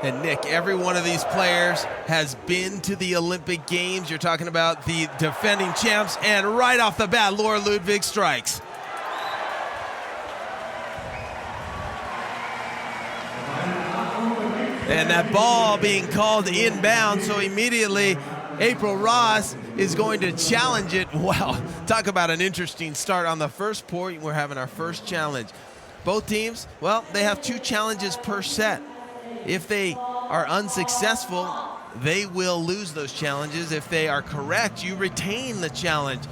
And Nick, every one of these players has been to the Olympic Games. You're talking about the defending champs, and right off the bat, Laura Ludwig strikes. And that ball being called inbound, so immediately April Ross is going to challenge it. Well, talk about an interesting start on the first point. We're having our first challenge. Both teams, well, they have 2 challenges per set. If they are unsuccessful, they will lose those challenges. If they are correct, you retain the challenge.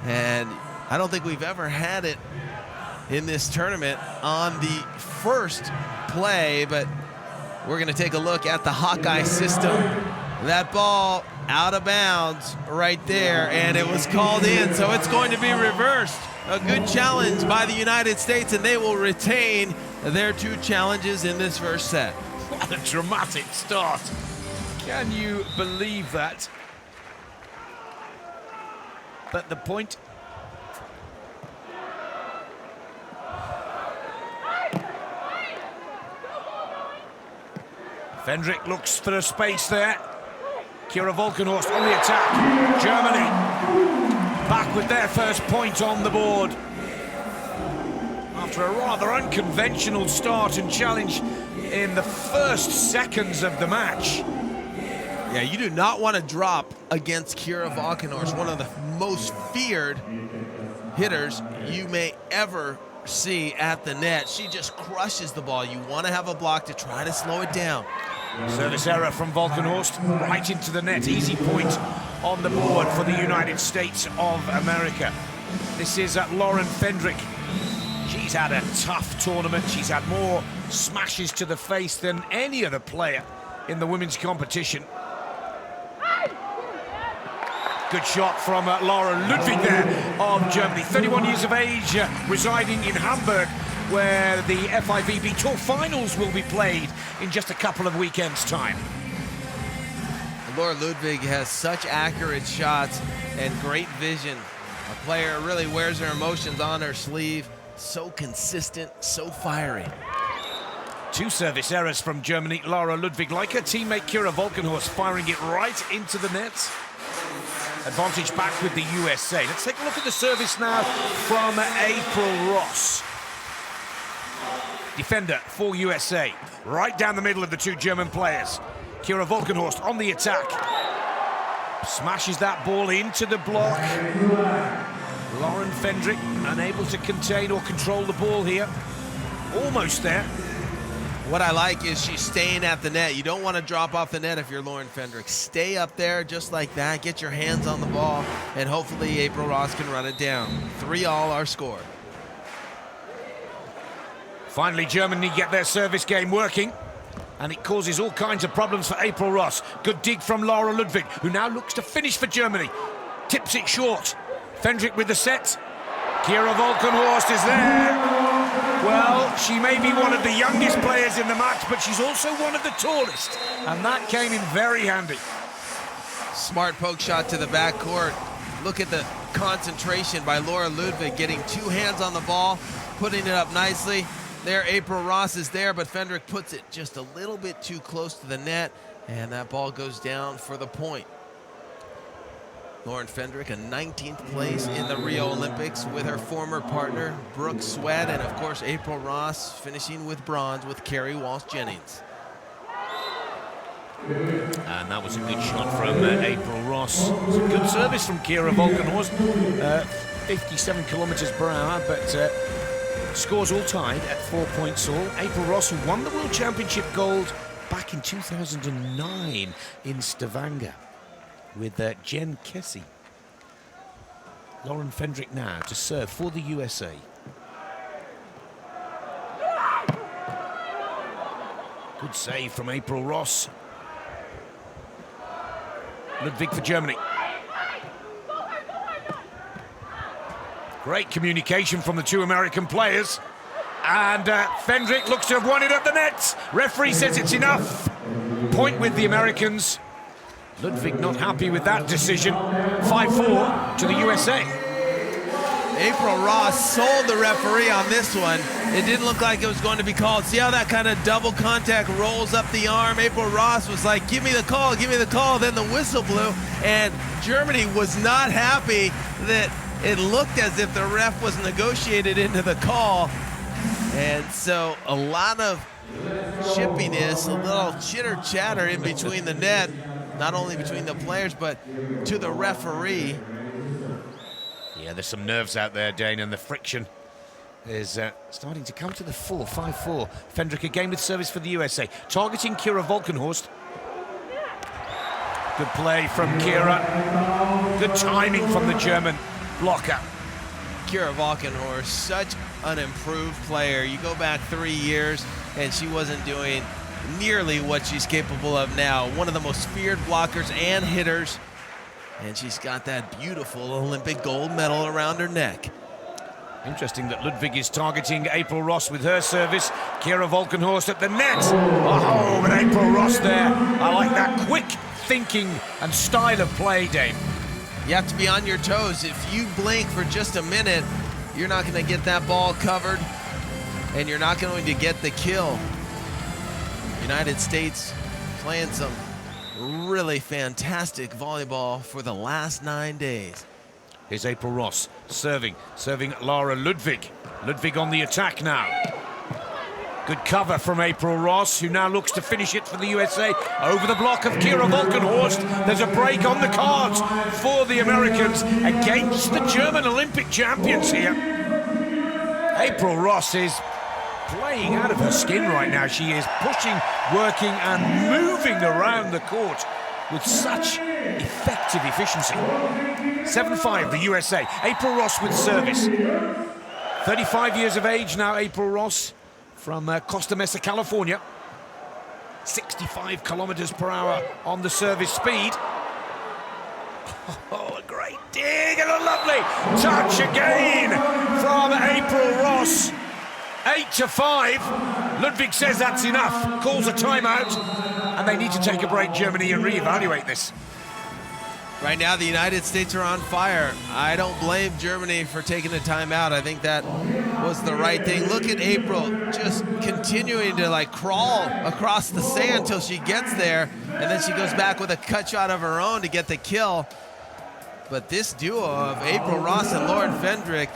And I don't think we've ever had it in this tournament on the first play, but we're going to take a look at the Hawkeye system. That ball out of bounds right there, and it was called in, so it's going to be reversed. A good challenge by the United States, and they will retain their 2 challenges in this first set. What a dramatic start. Can you believe that? But the point... Fendrick looks for a space there. Kira Walkenhorst on the attack. Germany back with their first point on the board. After a rather unconventional start and challenge in the first seconds of the match. Yeah, you do not want to drop against Kira Walkenhorst, one of the most feared hitters you may ever see at the net. She just crushes the ball. You want to have a block to try to slow it down. Service error from Walkenhorst, right into the net. Easy point on the board for the United States of America. This is Lauren Fendrick. She's had a tough tournament. She's had more smashes to the face than any other player in the women's competition. Good shot from Laura Ludwig there of Germany. 31 years of age, residing in Hamburg, where the FIVB Tour Finals will be played in just a couple of weekends' time. Laura Ludwig has such accurate shots and great vision. A player really wears her emotions on her sleeve. So consistent, so fiery. 2 service errors from Germany. Laura Ludwig, like her teammate Kira Walkenhorst, firing it right into the net. Advantage back with the USA. Let's take a look at the service now from April Ross. Defender for USA. Right down the middle of the 2 German players. Kira Walkenhorst on the attack. Smashes that ball into the block. Lauren Fendrick unable to contain or control the ball here. Almost there. What I like is she's staying at the net. You don't want to drop off the net if you're Lauren Fendrick. Stay up there just like that. Get your hands on the ball, and hopefully April Ross can run it down. 3-all our score. Finally, Germany get their service game working, and it causes all kinds of problems for April Ross. Good dig from Laura Ludwig, who now looks to finish for Germany. Tips it short. Fendrick with the set. Kira Walkenhorst is there. Well, she may be one of the youngest players in the match, but she's also one of the tallest, and that came in very handy. Smart poke shot to the backcourt. Look at the concentration by Laura Ludwig, getting 2 hands on the ball, putting it up nicely. There, April Ross is there, but Fendrick puts it just a little bit too close to the net, and that ball goes down for the point. Lauren Fendrick, a 19th place in the Rio Olympics with her former partner, Brooke Sweat, and of course, April Ross finishing with bronze with Carrie Walsh-Jennings. And that was a good shot from April Ross. It's a good service from Kira Walkenhorst. 57 kilometers per hour, but scores all tied at 4 points all. April Ross, who won the World Championship gold back in 2009 in Stavanger with Jen Kessie. Lauren Fendrick now to serve for the USA. Good save from April Ross. Ludwig for Germany. Great communication from the 2 American players. And Fendrick looks to have won it at the net. Referee says it's enough. Point with the Americans. Ludwig not happy with that decision. 5-4 to the USA. April Ross sold the referee on this one. It didn't look like it was going to be called. See how that kind of double contact rolls up the arm? April Ross was like, give me the call, give me the call. Then the whistle blew, and Germany was not happy that it looked as if the ref was negotiated into the call. And so a lot of chippiness, a little chitter chatter in between the net, not only between the players, but to the referee. Yeah, there's some nerves out there, Dane, and the friction is starting to come to the fore. 5-4. Fendrick again with service for the USA. Targeting Kira Walkenhorst. Good play from Kira. Good timing from the German blocker. Kira Walkenhorst, such an improved player. You go back 3 years, and she wasn't doing nearly what she's capable of now. One of the most feared blockers and hitters. And she's got that beautiful Olympic gold medal around her neck. Interesting that Ludwig is targeting April Ross with her service. Kira Walkenhorst at the net. Oh, but April Ross there. I like that quick thinking and style of play, Dave. You have to be on your toes. If you blink for just a minute, you're not going to get that ball covered, and you're not going to get the kill. United States playing some really fantastic volleyball for the last 9 days. Here's April Ross serving Lara Ludwig. Ludwig on the attack now. Good cover from April Ross, who now looks to finish it for the USA. Over the block of Kira Walkenhorst. There's a break on the cards for the Americans against the German Olympic champions here. April Ross is playing out of her skin right now. She is pushing, working, and moving around the court with such effective efficiency. 7-5, the USA. April Ross with service. 35 years of age now, April Ross, from Costa Mesa, California. 65 kilometers per hour on the service speed. Oh, a great dig and a lovely touch again from April Ross. 8-5. Ludwig says that's enough, calls a timeout, and they need to take a break, Germany, and reevaluate this. Right now, the United States are on fire. I don't blame Germany for taking a timeout. I think that was the right thing. Look at April just continuing to like crawl across the sand until she gets there, and then she goes back with a cut shot of her own to get the kill. But this duo of April Ross and Lauren Fendrick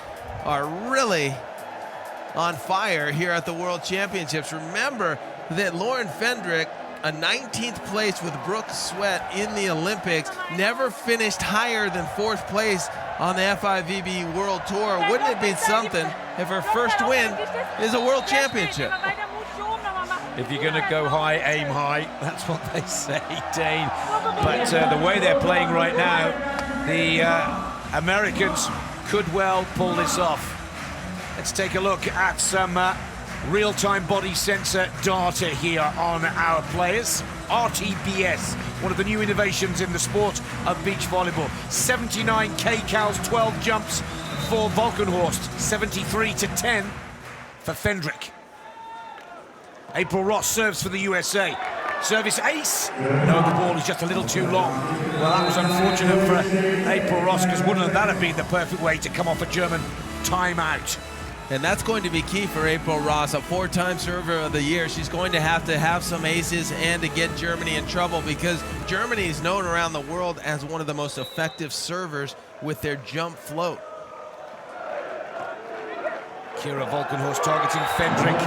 are really on fire here at the World Championships. Remember that Lauren Fendrick, a 19th place with Brooke Sweat in the Olympics, never finished higher than 4th place on the FIVB World Tour. Wouldn't it be something if her first win is a World Championship? If you're going to go high, aim high. That's what they say, Dane. But the way they're playing right now, the Americans could well pull this off. Let's take a look at some real-time body sensor data here on our players. RTBS, one of the new innovations in the sport of beach volleyball. 79 kcals, 12 jumps for Walkenhorst, 73-10 for Fendrick. April Ross serves for the USA. Service ace. No, the ball is just a little too long. Well, that was unfortunate for April Ross, because wouldn't that have been the perfect way to come off a German timeout? And that's going to be key for April Ross, a 4-time server of the year. She's going to have some aces and to get Germany in trouble, because Germany is known around the world as one of the most effective servers with their jump float. Kira Walkenhorst targeting Fendrick.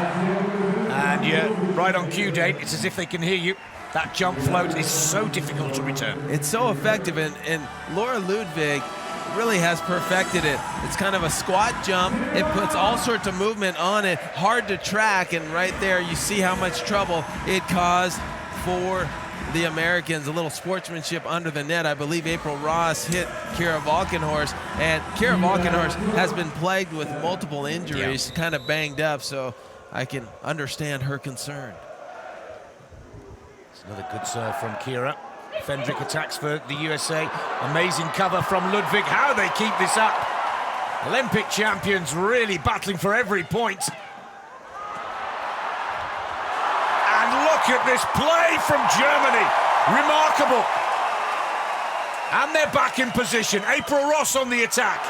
And yeah, right on cue, Dave. It's as if they can hear you. That jump float is so difficult to return. It's so effective, and Lara Ludwig really has perfected it. It's kind of a squat jump. It puts all sorts of movement on it, hard to track, and right there you see how much trouble it caused for the Americans. A little sportsmanship under the net. I believe April Ross hit Kira Walkenhorst, and Kira Walkenhorst has been plagued with multiple injuries, kind of banged up, so I can understand her concern. It's another good serve from Kira. Fendrick attacks for the USA. Amazing cover from Ludwig. How they keep this up. Olympic champions really battling for every point. And look at this play from Germany. Remarkable. And they're back in position. April Ross on the attack.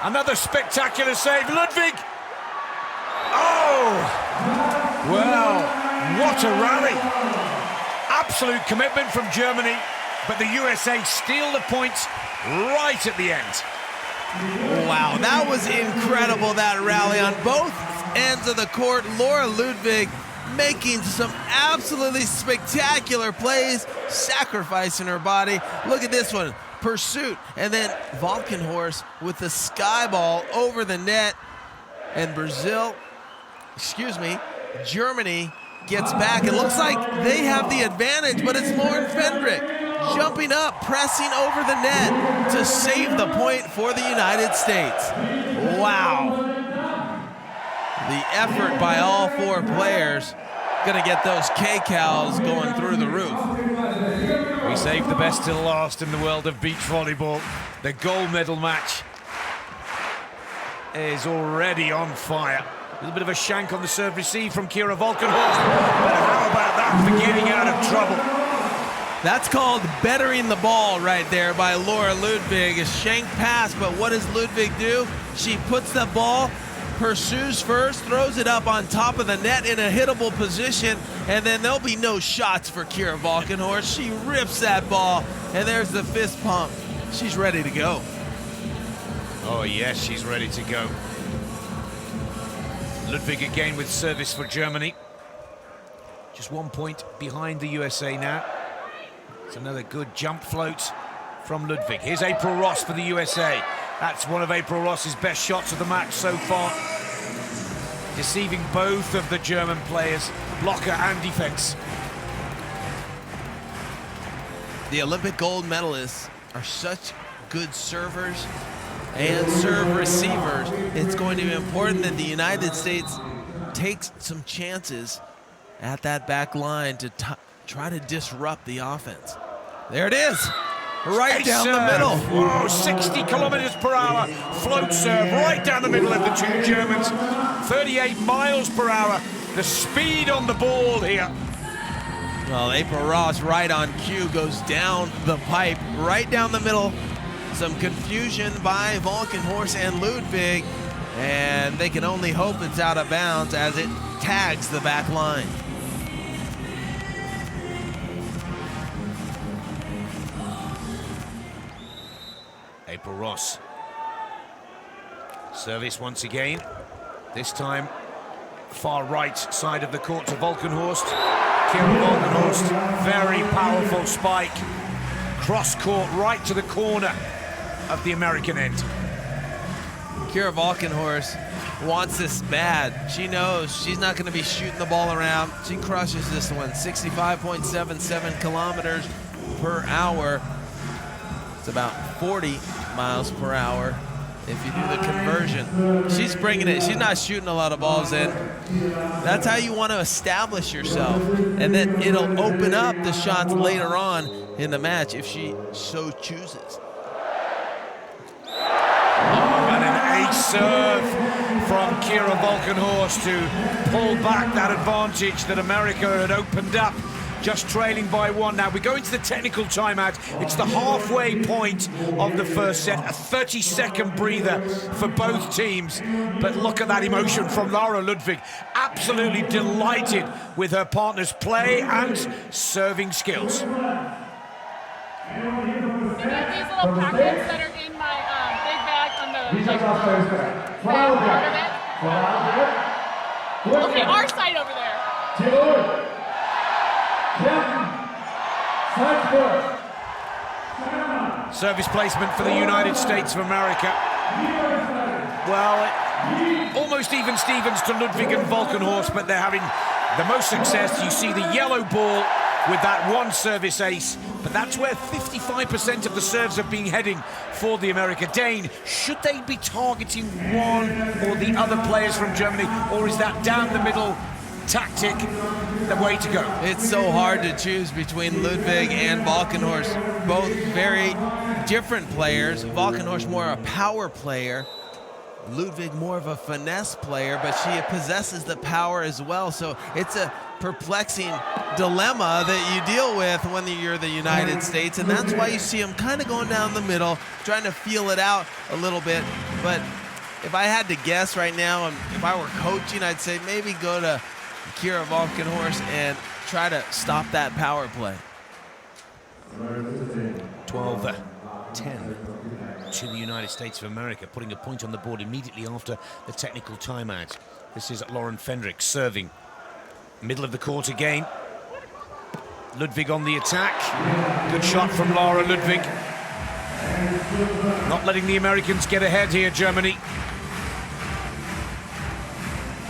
Another spectacular save, Ludwig! Oh! Well, what a rally! Absolute commitment from Germany, but the USA steal the points right at the end. Wow, that was incredible, that rally on both ends of the court. Laura Ludwig making some absolutely spectacular plays, sacrificing her body. Look at this one, pursuit, and then Walkenhorst with the sky ball over the net, and Germany gets back. It looks like they have the advantage, but it's Lauren Fendrick jumping up, pressing over the net to save the point for the United States. Wow. The effort by all four players gonna get those K-Cows going through the roof. We saved the best till last in the world of beach volleyball. The gold medal match is already on fire. A little bit of a shank on the serve receive from Kira Walkenhorst. But how about that for getting out of trouble? That's called bettering the ball right there by Laura Ludwig. A shank pass, but what does Ludwig do? She puts the ball, pursues first, throws it up on top of the net in a hittable position, and then there'll be no shots for Kira Walkenhorst. She rips that ball, and there's the fist pump. She's ready to go. Oh yes, she's ready to go. Ludwig again with service for Germany. Just 1 point behind the USA now. It's another good jump float from Ludwig. Here's April Ross for the USA. That's one of April Ross's best shots of the match so far. Deceiving both of the German players, blocker and defense. The Olympic gold medalists are such good servers and serve receivers. It's going to be important that the United States takes some chances at that back line to try to disrupt the offense. There it is, right down the middle. Whoa, 60 kilometers per hour float serve right down the middle of the two Germans. 38 miles per hour, the speed on the ball here. Well, April Ross right on cue goes down the pipe, right down the middle. Some confusion by Walkenhorst and Ludwig, and they can only hope it's out of bounds as it tags the back line. April Ross. Service once again. This time, far right side of the court to Walkenhorst. Kira Walkenhorst, very powerful spike. Cross court right to the corner of the American end. Kira Walkenhorst wants this bad. She knows she's not going to be shooting the ball around. She crushes this one. 65.77 kilometers per hour. It's about 40 miles per hour if you do the conversion. She's bringing it. She's not shooting a lot of balls in. That's how you want to establish yourself, and then it'll open up the shots later on in the match if she so chooses. And an ace serve from Kira Walkenhorst to pull back that advantage that America had opened up, just trailing by one. Now we go into the technical timeout. It's the halfway point of the first set, a 30-second breather for both teams. But look at that emotion from Laura Ludwig. Absolutely delighted with her partner's play and serving skills. These little packets that are in my big bag on the part of it. Okay, our side over there. Service placement for the United States of America. Well, almost even Stevens to Ludwig and Walkenhorst, but they're having the most success. You see the yellow ball with that one service ace, but that's where 55% of the serves are being heading for the America. Dane, should they be targeting one or the other players from Germany, or is that down the middle tactic the way to go? It's so hard to choose between Ludwig and Walkenhorst. Both very different players. Walkenhorst more a power player. Ludwig more of a finesse player, but she possesses the power as well. So it's a perplexing dilemma that you deal with when you're the United States, and that's why you see them kind of going down the middle, trying to feel it out a little bit. But if I had to guess right now, and if I were coaching, I'd say maybe go to Kira Walkenhorst and try to stop that power play. 12-10 to the United States of America, putting a point on the board immediately after the technical timeout. This is Lauren Fendrick serving. Middle of the court again. Ludwig on the attack. Good shot from Laura Ludwig. Not letting the Americans get ahead here, Germany.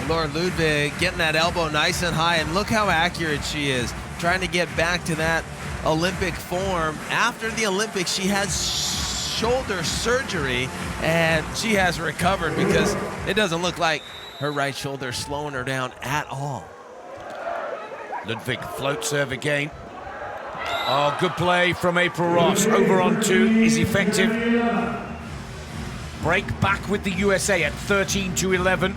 Laura Ludwig getting that elbow nice and high, and look how accurate she is, trying to get back to that Olympic form. After the Olympics, she had shoulder surgery, and she has recovered because it doesn't look like her right shoulder is slowing her down at all. Ludwig float serve again. Oh, good play from April Ross. Over on two is effective. Break back with the USA at 13-11.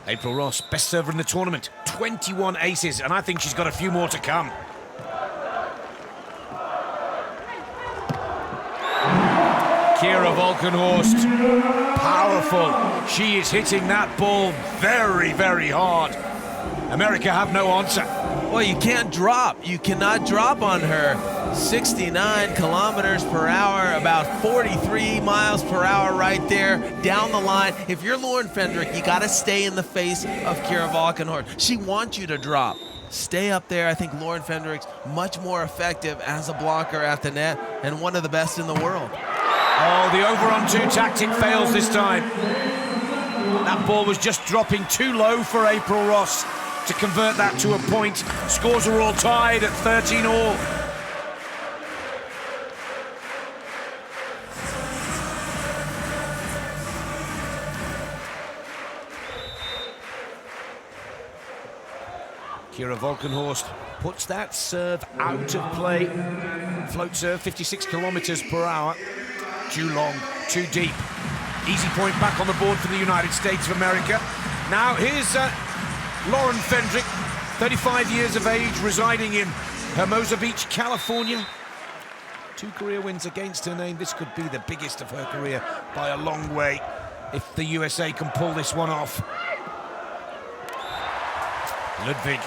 April Ross, best server in the tournament, 21 aces, and I think she's got a few more to come. Kira Walkenhorst, powerful. She is hitting that ball very, very hard. America have no answer. Well, you can't drop. You cannot drop on her. 69 kilometers per hour, about 43 miles per hour right there down the line. If you're Lauren Fendrick, you got to stay in the face of Kira Walkenhorst. She wants you to drop. Stay up there. I think Lauren Fendrick's much more effective as a blocker at the net and one of the best in the world. Oh, the over-on-two tactic fails this time. That ball was just dropping too low for April Ross to convert that to a point. Scores are all tied at 13-all. Kira Walkenhorst puts that serve out of play. Float serve, 56 kilometers per hour. Too long, too deep. Easy point back on the board for the United States of America. Now here's Lauren Fendrick, 35 years of age, residing in Hermosa Beach, California. 2 career wins against her name. This could be the biggest of her career by a long way if the USA can pull this one off. Ludwig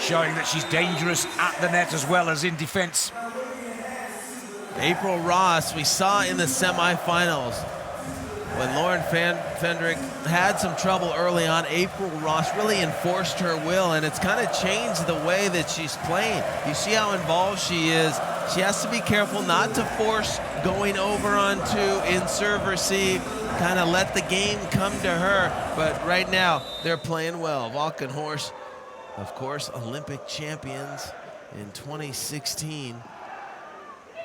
showing that she's dangerous at the net as well as in defense. April Ross, we saw in the semifinals when Lauren Fendrick had some trouble early on. April Ross really enforced her will, and it's kind of changed the way that she's playing. You see how involved she is. She has to be careful not to force going over on two in serve receive, kind of let the game come to her. But right now, they're playing well. Walkenhorst, of course, Olympic champions in 2016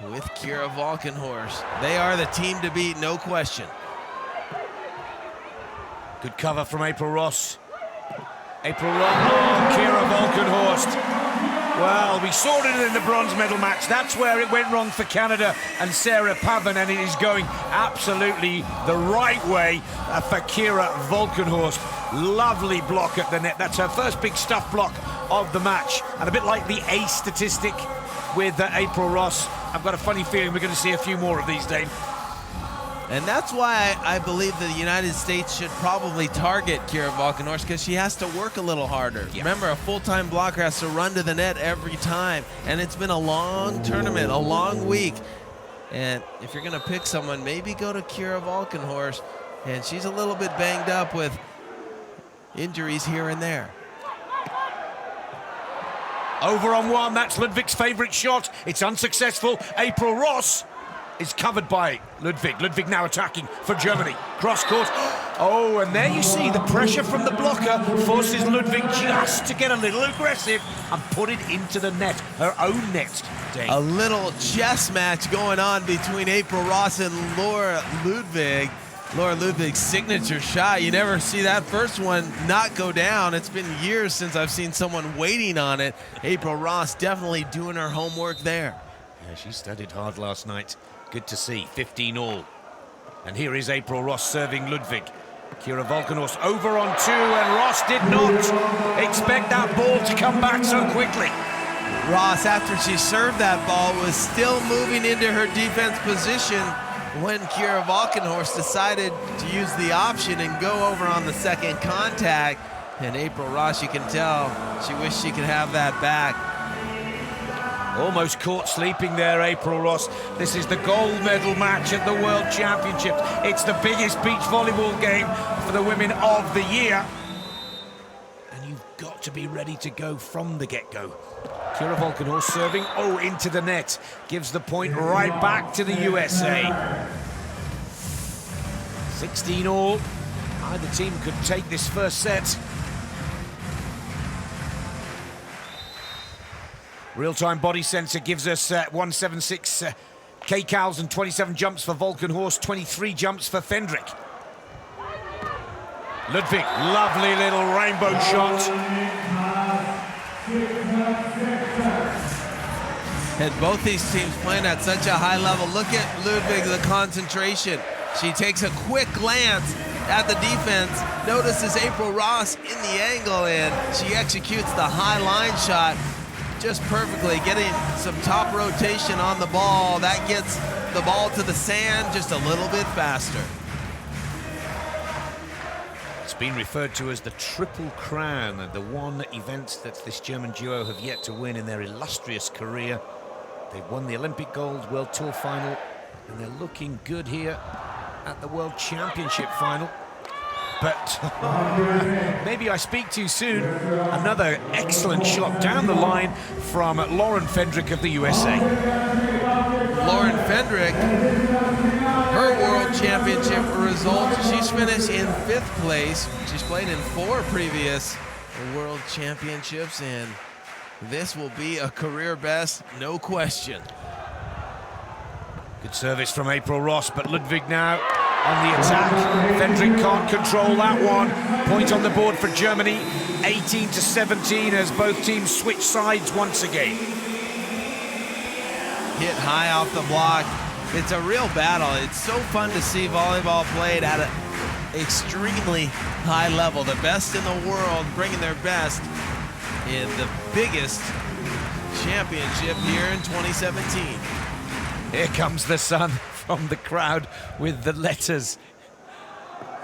with Kira Walkenhorst. They are the team to beat, no question. Good cover from April Ross. April Ross, oh, Kira Walkenhorst. Well, we saw it in the bronze medal match. That's where it went wrong for Canada and Sarah Pavan, and it is going absolutely the right way for Kira Walkenhorst. Lovely block at the net. That's her first big stuff block of the match. And a bit like the ace statistic with April Ross, I've got a funny feeling we're going to see a few more of these, Dave. And that's why I believe the United States should probably target Kira Walkenhorst, because she has to work a little harder. Yeah. Remember, a full-time blocker has to run to the net every time, and it's been a long tournament, a long week. And if you're going to pick someone, maybe go to Kira Walkenhorst, and she's a little bit banged up with injuries here and there. Over on one, that's Ludwig's favorite shot. It's unsuccessful. April Ross is covered by Ludwig. Ludwig now attacking for Germany. Cross court. Oh, and there you see the pressure from the blocker forces Ludwig just to get a little aggressive and put it into the net, her own net. Dave. A little chess match going on between April Ross and Laura Ludwig. Laura Ludwig's signature shot. You never see that first one not go down. It's been years since I've seen someone waiting on it. April Ross definitely doing her homework there. Yeah, she studied hard last night. Good to see. 15-all. And here is April Ross serving Ludwig. Kira Walkenhorst over on 2, and Ross did not expect that ball to come back so quickly. Ross, after she served that ball, was still moving into her defense position when Kira Walkenhorst decided to use the option and go over on the second contact. And April Ross, you can tell, she wished she could have that back. Almost caught sleeping there, April Ross. This is the gold medal match at the World Championships. It's the biggest beach volleyball game for the women of the year. And you've got to be ready to go from the get-go. Kira Walkenhorst serving, into the net. Gives the point right back to the USA. 16 all. Either team could take this first set. Real-time body sensor gives us 176 kcals and 27 jumps for Walkenhorst, 23 jumps for Fendrick. Ludwig, lovely little rainbow shot. And both these teams playing at such a high level. Look at Ludwig, the concentration. She takes a quick glance at the defense, notices April Ross in the angle, and she executes the high line shot just perfectly, getting some top rotation on the ball. That gets the ball to the sand just a little bit faster. It's been referred to as the Triple Crown, the one event that this German duo have yet to win in their illustrious career. They've won the Olympic gold World Tour final, and they're looking good here at the World Championship final. But maybe I speak too soon. Another excellent shot down the line from Lauren Fendrick of the USA. Lauren Fendrick, her World Championship result, she's finished in 5th place. She's played in 4 previous World Championships, and this will be a career best, no question. Good service from April Ross, but Ludwig now on the attack. Fendrick can't control that one. Point on the board for Germany, 18-17 as both teams switch sides once again. Hit high off the block. It's a real battle. It's so fun to see volleyball played at an extremely high level. The best in the world bringing their best in the biggest championship here in 2017. Here comes the sun from the crowd with the letters.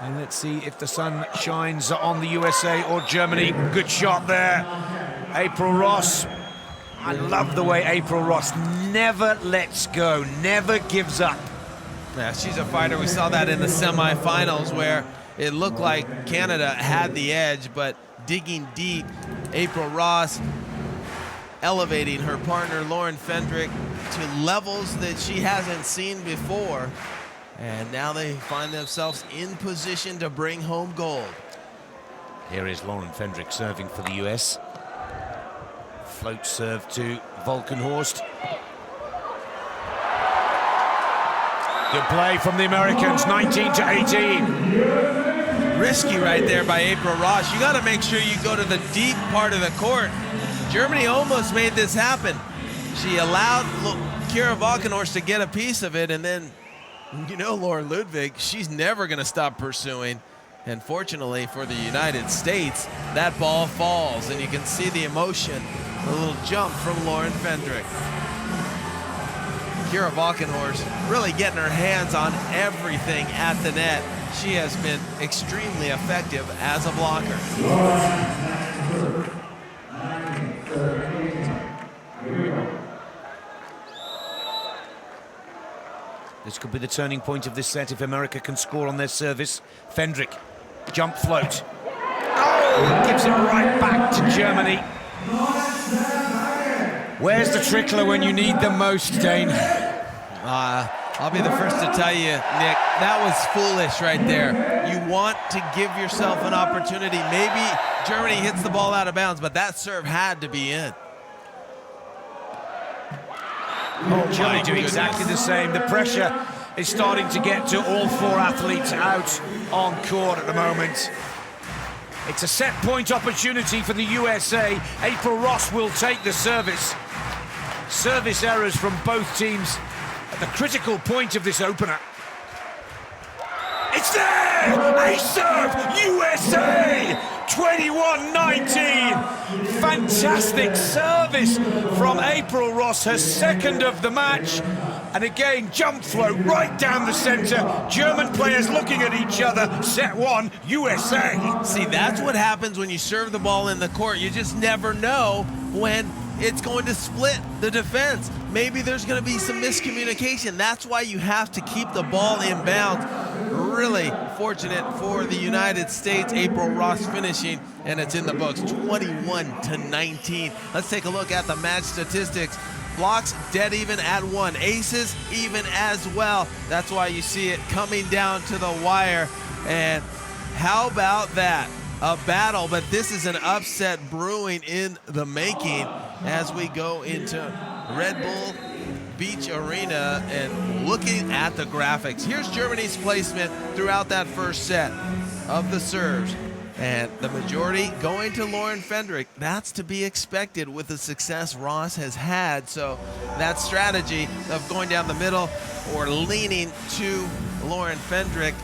And let's see if the sun shines on the USA or Germany. Good shot there. April Ross. I love the way April Ross never lets go, never gives up. Yeah, she's a fighter. We saw that in the semifinals where it looked like Canada had the edge, but digging deep, April Ross elevating her partner Lauren Fendrick to levels that she hasn't seen before. And now they find themselves in position to bring home gold. Here is Lauren Fendrick serving for the US. Float serve to Walkenhorst. Good play from the Americans, 19-18. Risky right there by April Ross. You got to make sure you go to the deep part of the court. Germany almost made this happen. She allowed Kira Walkenhorst to get a piece of it, and then, you know, Lauren Ludwig, she's never going to stop pursuing. And fortunately for the United States, that ball falls, and you can see the emotion, a little jump from Lauren Fendrick. Kira Walkenhorst really getting her hands on everything at the net. She has been extremely effective as a blocker. This could be the turning point of this set if America can score on their service. Fendrick, jump float. Oh, gives it right back to Germany. Where's the trickler when you need them most, Dane? I'll be the first to tell you, Nick, that was foolish right there. You want to give yourself an opportunity. Maybe Germany hits the ball out of bounds, but that serve had to be in. Germany do exactly the same. The pressure is starting to get to all 4 athletes out on court at the moment. It's a set point opportunity for the USA. April Ross will take the service. Service errors from both teams at the critical point of this opener. It's there! A serve! USA! 21-19. Fantastic service from April Ross, her second of the match. And again, jump float right down the center. German players looking at each other. Set one, USA. See, that's what happens when you serve the ball in the court. You just never know when it's going to split the defense. Maybe there's going to be some miscommunication. That's why you have to keep the ball in bounds. Really fortunate for the United States. April Ross finishing, and it's in the books, 21-19. Let's take a look at the match statistics. Blocks dead even at 1. Aces even as well. That's why you see it coming down to the wire. And how about that? A battle, but this is an upset brewing in the making as we go into Red Bull Beach Arena and looking at the graphics. Here's Germany's placement throughout that first set of the serves. And the majority going to Lauren Fendrick. That's to be expected with the success Ross has had. So that strategy of going down the middle or leaning to Lauren Fendrick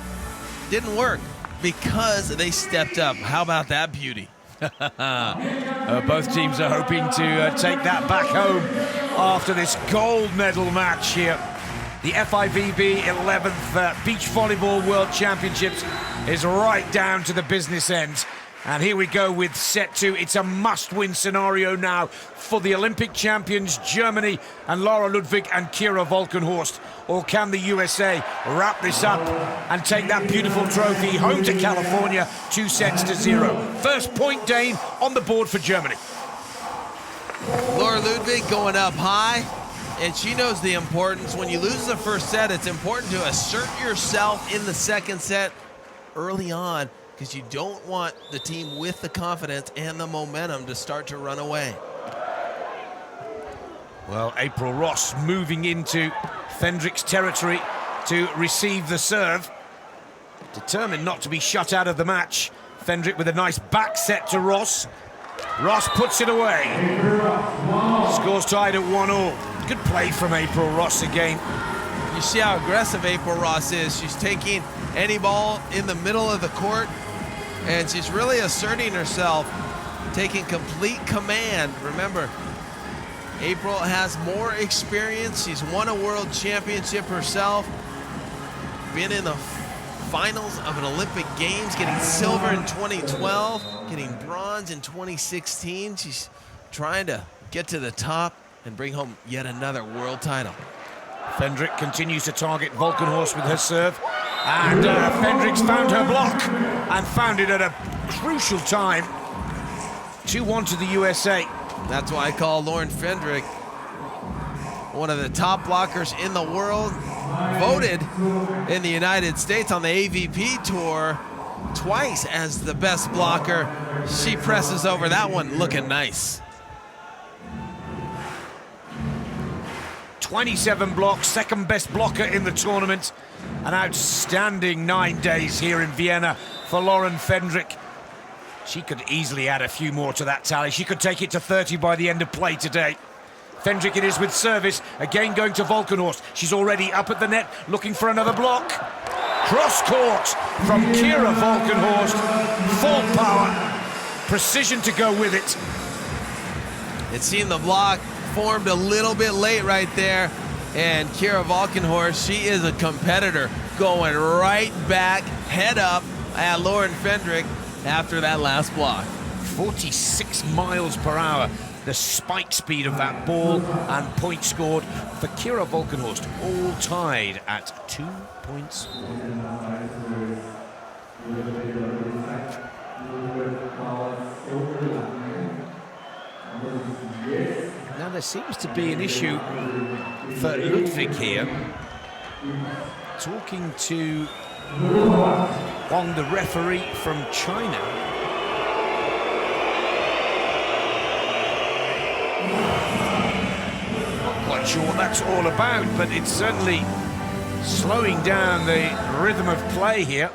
didn't work because they stepped up. How about that beauty? Both teams are hoping to take that back home after this gold medal match here. The FIVB 11th Beach Volleyball World Championships is right down to the business end. And here we go with set 2. It's a must-win scenario now for the Olympic champions, Germany, and Laura Ludwig and Kira Walkenhorst. Or can the USA wrap this up and take that beautiful trophy home to California, 2-0? First point, Dane, on the board for Germany. Laura Ludwig going up high, and she knows the importance. When you lose the first set, it's important to assert yourself in the second set early on, because you don't want the team with the confidence and the momentum to start to run away. Well, April Ross moving into Fendrick's territory to receive the serve. Determined not to be shut out of the match. Fendrick with a nice back set to Ross. Ross puts it away. Scores tied at 1-1. Good play from April Ross again. You see how aggressive April Ross is. She's taking any ball in the middle of the court, and she's really asserting herself, taking complete command. Remember, April has more experience. She's won a world championship herself, been in the finals of an Olympic Games, getting silver in 2012, getting bronze in 2016. She's trying to get to the top and bring home yet another world title. Fendrick continues to target Walkenhorst with her serve. And Fendrick's found her block and found it at a crucial time. 2-1 to the USA. That's why I call Lauren Fendrick one of the top blockers in the world. Voted in the United States on the AVP tour twice as the best blocker. She presses over that one, looking nice. 27 blocks, second best blocker in the tournament. An outstanding 9 days here in Vienna for Lauren Fendrick. She could easily add a few more to that tally. She could take it to 30 by the end of play today. Fendrick it is with service, again going to Walkenhorst. She's already up at the net, looking for another block. Cross court from Kira Walkenhorst. Full power, precision to go with it. It seemed the block formed a little bit late right there, and Kira Walkenhorst, she is a competitor, going right back, head up at Lauren Fendrick after that last block. 46 miles per hour, the spike speed of that ball, and points scored for Kira Walkenhorst, all tied at 2 points. Now there seems to be an issue for Ludwig here. Talking to Wang, the referee from China. Not quite sure what that's all about, but it's certainly slowing down the rhythm of play here.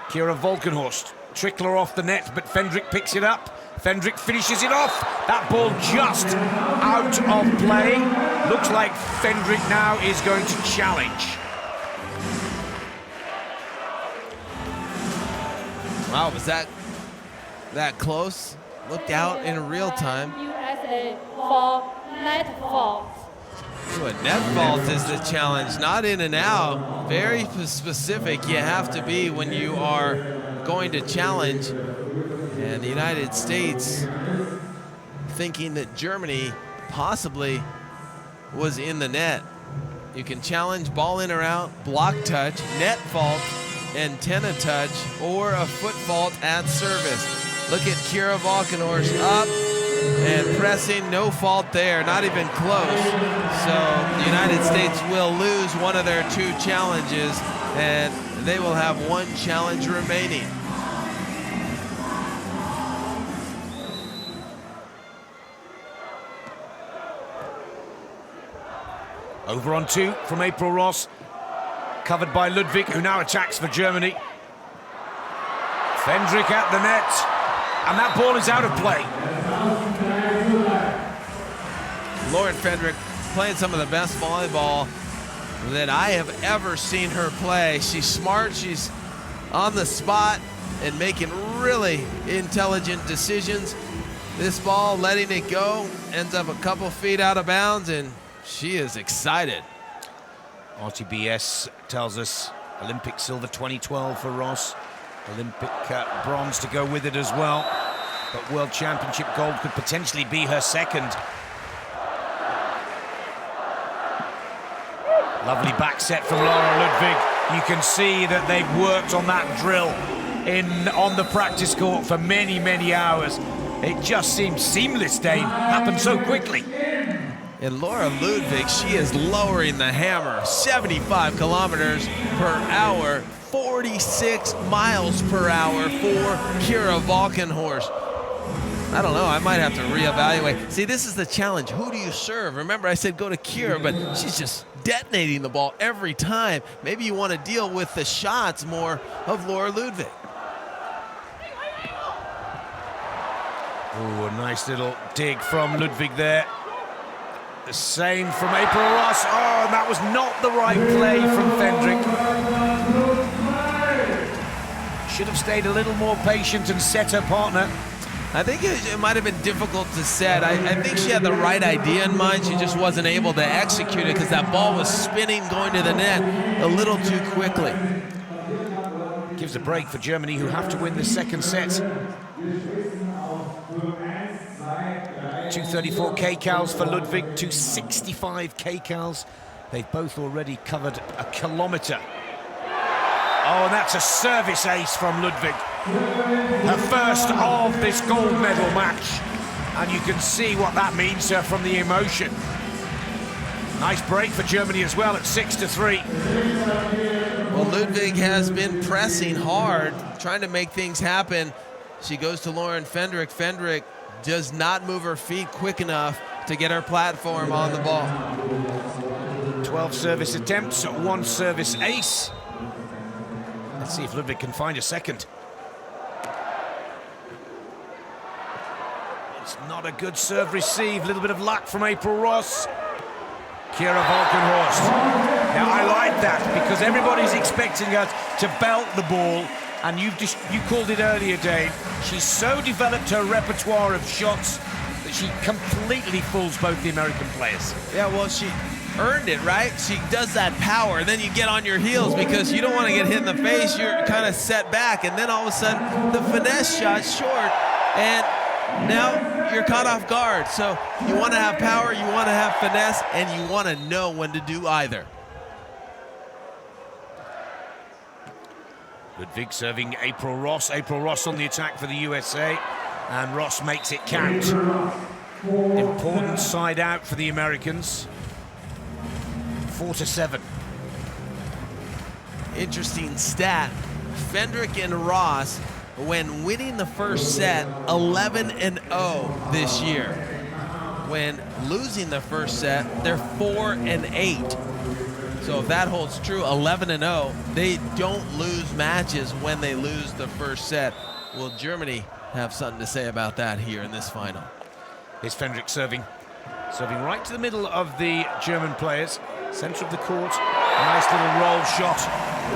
Kira Walkenhorst, trickler off the net, but Fendrick picks it up. Fendrick finishes it off. That ball just out of play. Looks like Fendrick now is going to challenge. Wow, was that close? Looked out in real time. USA for net fault. Ooh, a net fault is the challenge, not in and out. Very specific you have to be when you are going to challenge. And the United States thinking that Germany possibly was in the net. You can challenge ball in or out, block touch, net fault, antenna touch, or a foot fault at service. Look at Kira Walkenhorst up and pressing, no fault there, not even close. So the United States will lose one of their 2 challenges, and they will have 1 challenge remaining. Over on 2 from April Ross, covered by Ludwig, who now attacks for Germany. Fendrick at the net, and that ball is out of play. Lauren Fendrick playing some of the best volleyball that I have ever seen her play. She's smart, she's on the spot and making really intelligent decisions. This ball, letting it go, ends up a couple feet out of bounds, and she is excited. RTBS tells us Olympic silver 2012 for Ross. Olympic bronze to go with it as well. But World Championship gold could potentially be her 2nd. Lovely back set from Laura Ludwig. You can see that they've worked on that drill on the practice court for many, many hours. It just seemed seamless, Dane. Happened so quickly. And Laura Ludwig, she is lowering the hammer. 75 kilometers per hour, 46 miles per hour for Kira Walkenhorst. I don't know, I might have to reevaluate. See, this is the challenge. Who do you serve? Remember, I said go to Kira, but she's just detonating the ball every time. Maybe you want to deal with the shots more of Laura Ludwig. Oh, a nice little dig from Ludwig there. The same from April Ross. Oh, that was not the right play from Fendrick. Should have stayed a little more patient and set her partner. I think it might have been difficult to set. I think she had the right idea in mind. She just wasn't able to execute it because that ball was spinning going to the net a little too quickly. Gives a break for Germany, who have to win the 2nd set. 234 kcals for Ludwig, 265 kcals. They've both already covered a kilometre. Oh, and that's a service ace from Ludwig. Her first of this gold medal match. And you can see what that means to her from the emotion. Nice break for Germany as well at 6-3. Well, Ludwig has been pressing hard, trying to make things happen. She goes to Lauren Fendrick. Fendrick does not move her feet quick enough to get her platform on the ball. 12 service attempts, 1 service ace. Let's see if Ludwig can find a 2nd. It's not a good serve receive. A little bit of luck from April Ross. Kira Walkenhorst. Now I like that because everybody's expecting her to belt the ball, and you called it earlier, Dave. She's so developed her repertoire of shots that she completely fools both the American players. Yeah, well, she earned it, right? She does that power, then you get on your heels because you don't want to get hit in the face. You're kind of set back, and then all of a sudden the finesse shot's short, and now you're caught off guard. So you want to have power, you want to have finesse, and you want to know when to do either. Ludwig serving April Ross. April Ross on the attack for the USA, and Ross makes it count. Important side out for the Americans. 4-7. Interesting stat. Fendrick and Ross, when winning the first set, 11-0 this year. When losing the first set, they're 4-8. So if that holds true, 11-0, they don't lose matches when they lose the first set. Will Germany have something to say about that here in this final? Here's Fendrick serving right to the middle of the German players. Center of the court, nice little roll shot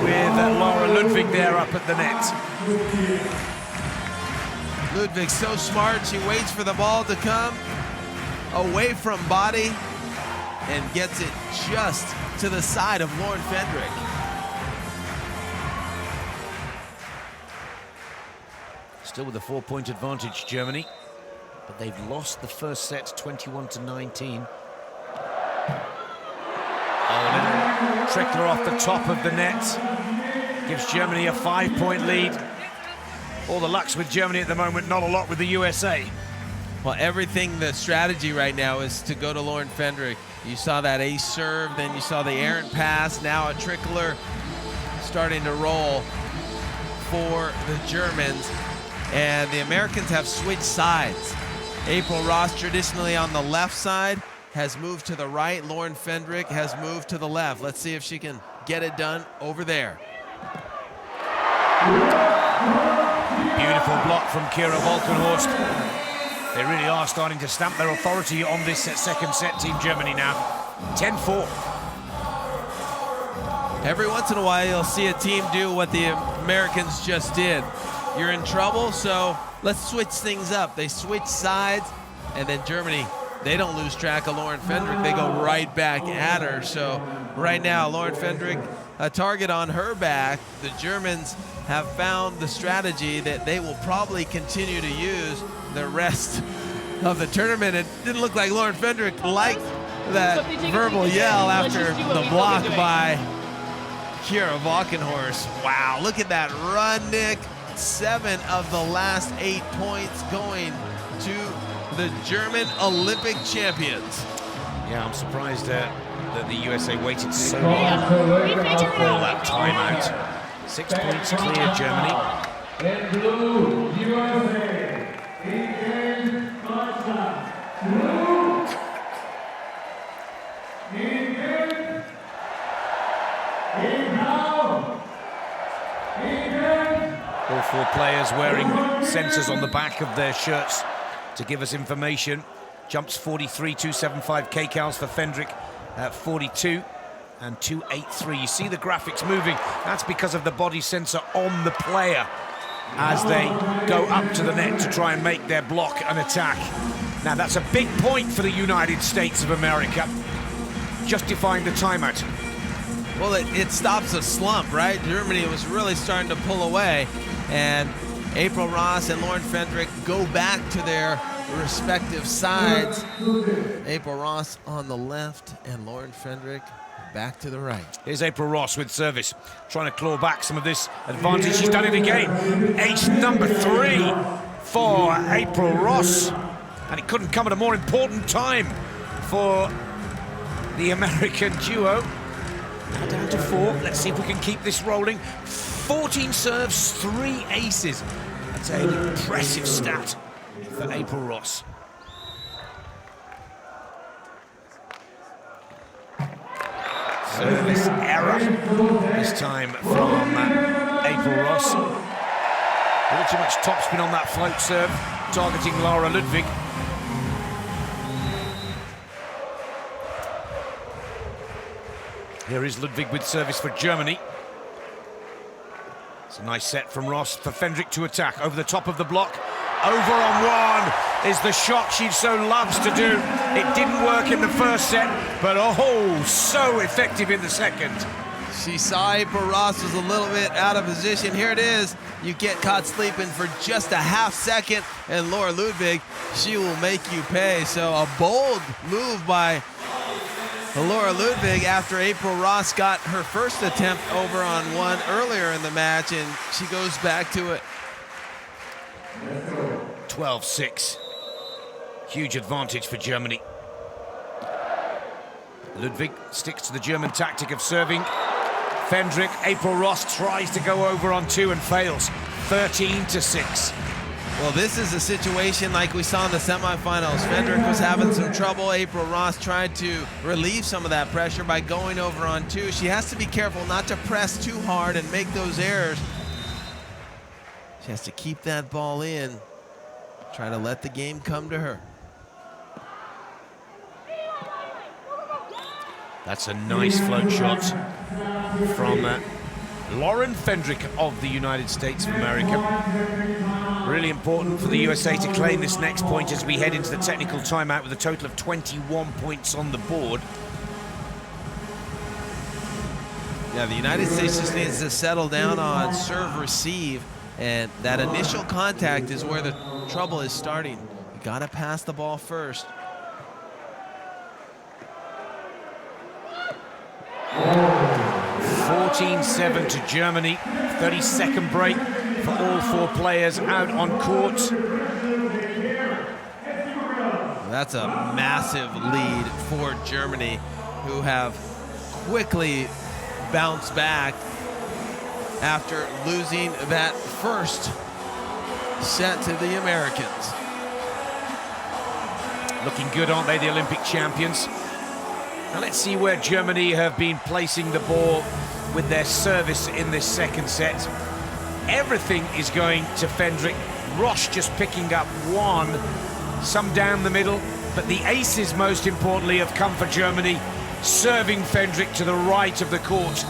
with Laura Ludwig there up at the net. Ludwig's so smart, she waits for the ball to come away from body and gets it just to the side of Lauren Fendrick. Still with a 4-point advantage, Germany, but they've lost the first set 21-19. Oh, a little trickler off the top of the net gives Germany a 5-point lead. All the lucks with Germany at the moment, not a lot with the USA. Well, everything, the strategy right now is to go to Lauren Fendrick. You saw that ace serve, then you saw the errant pass, now a trickler starting to roll for the Germans. And the Americans have switched sides. April Ross, traditionally on the left side, has moved to the right. Lauren Fendrick has moved to the left. Let's see if she can get it done over there. Beautiful block from Kira Walkenhorst. They really are starting to stamp their authority on this second set, Team Germany now. 10-4. Every once in a while, you'll see a team do what the Americans just did. You're in trouble, so let's switch things up. They switch sides, and then Germany, they don't lose track of Lauren Fendrick. They go right back at her. So right now, Lauren Fendrick, a target on her back. The Germans have found the strategy that they will probably continue to use the rest of the tournament. It didn't look like Lauren Fendrick liked that verbal yell after the block by Kira Walkenhorst. Wow, look at that run, Nick. 7 of the last 8 points going to the German Olympic champions. Yeah, I'm surprised that the USA waited so long to call that timeout. 6 points clear, Germany. In blue, USA. All 4 players wearing sensors on the back of their shirts to give us information. Jumps 43, 275 kcals for Fendrick at 42 and 283. You see the graphics moving. That's because of the body sensor on the player as they go up to the net to try and make their block an attack. Now that's a big point for the United States of America, justifying the timeout. Well, it stops a slump, right? Germany was really starting to pull away, and April Ross and Lauren Fendrick go back to their respective sides. April Ross on the left and Lauren Fendrick back to the right. Here's April Ross with service, trying to claw back some of this advantage. She's done it again. Ace number 3 for April Ross, and it couldn't come at a more important time for the American duo. Now down to 4. Let's see if we can keep this rolling. 14 serves, 3 aces. That's an impressive stat for April Ross. Service error this time from April Ross. A little too much topspin on that float serve, targeting Laura Ludwig. Here is Ludwig with service for Germany. It's a nice set from Ross for Fendrick to attack. Over the top of the block. Over on 1 is the shot she so loves to do. It didn't work in the first set, but oh, so effective in the second. She saw April Ross was a little bit out of position. Here it is. You get caught sleeping for just a half second, and Laura Ludwig, she will make you pay. So a bold move by Laura Ludwig after April Ross got her first attempt over on 1 earlier in the match, and she goes back to it. 12-6. Huge advantage for Germany. Ludwig sticks to the German tactic of serving. Fendrick, April Ross tries to go over on 2 and fails. 13-6. Well, this is a situation like we saw in the semifinals. Fendrick was having some trouble. April Ross tried to relieve some of that pressure by going over on 2. She has to be careful not to press too hard and make those errors. She has to keep that ball in, try to let the game come to her. That's a nice float shot from Lauren Fendrick of the United States of America. Really important for the USA to claim this next point as we head into the technical timeout with a total of 21 points on the board. Yeah, the United States just needs to settle down on serve receive, and that initial contact is where the trouble is starting. You gotta pass the ball first. Oh. 14-7 to Germany. 30-second break for all 4 players out on court. That's a massive lead for Germany, who have quickly bounced back after losing that first set to the Americans. Looking good, aren't they, the Olympic champions? Now let's see where Germany have been placing the ball with their service in this second set. Everything is going to Fendrick. Ross just picking up 1, some down the middle, but the aces, most importantly, have come for Germany, serving Fendrick to the right of the court.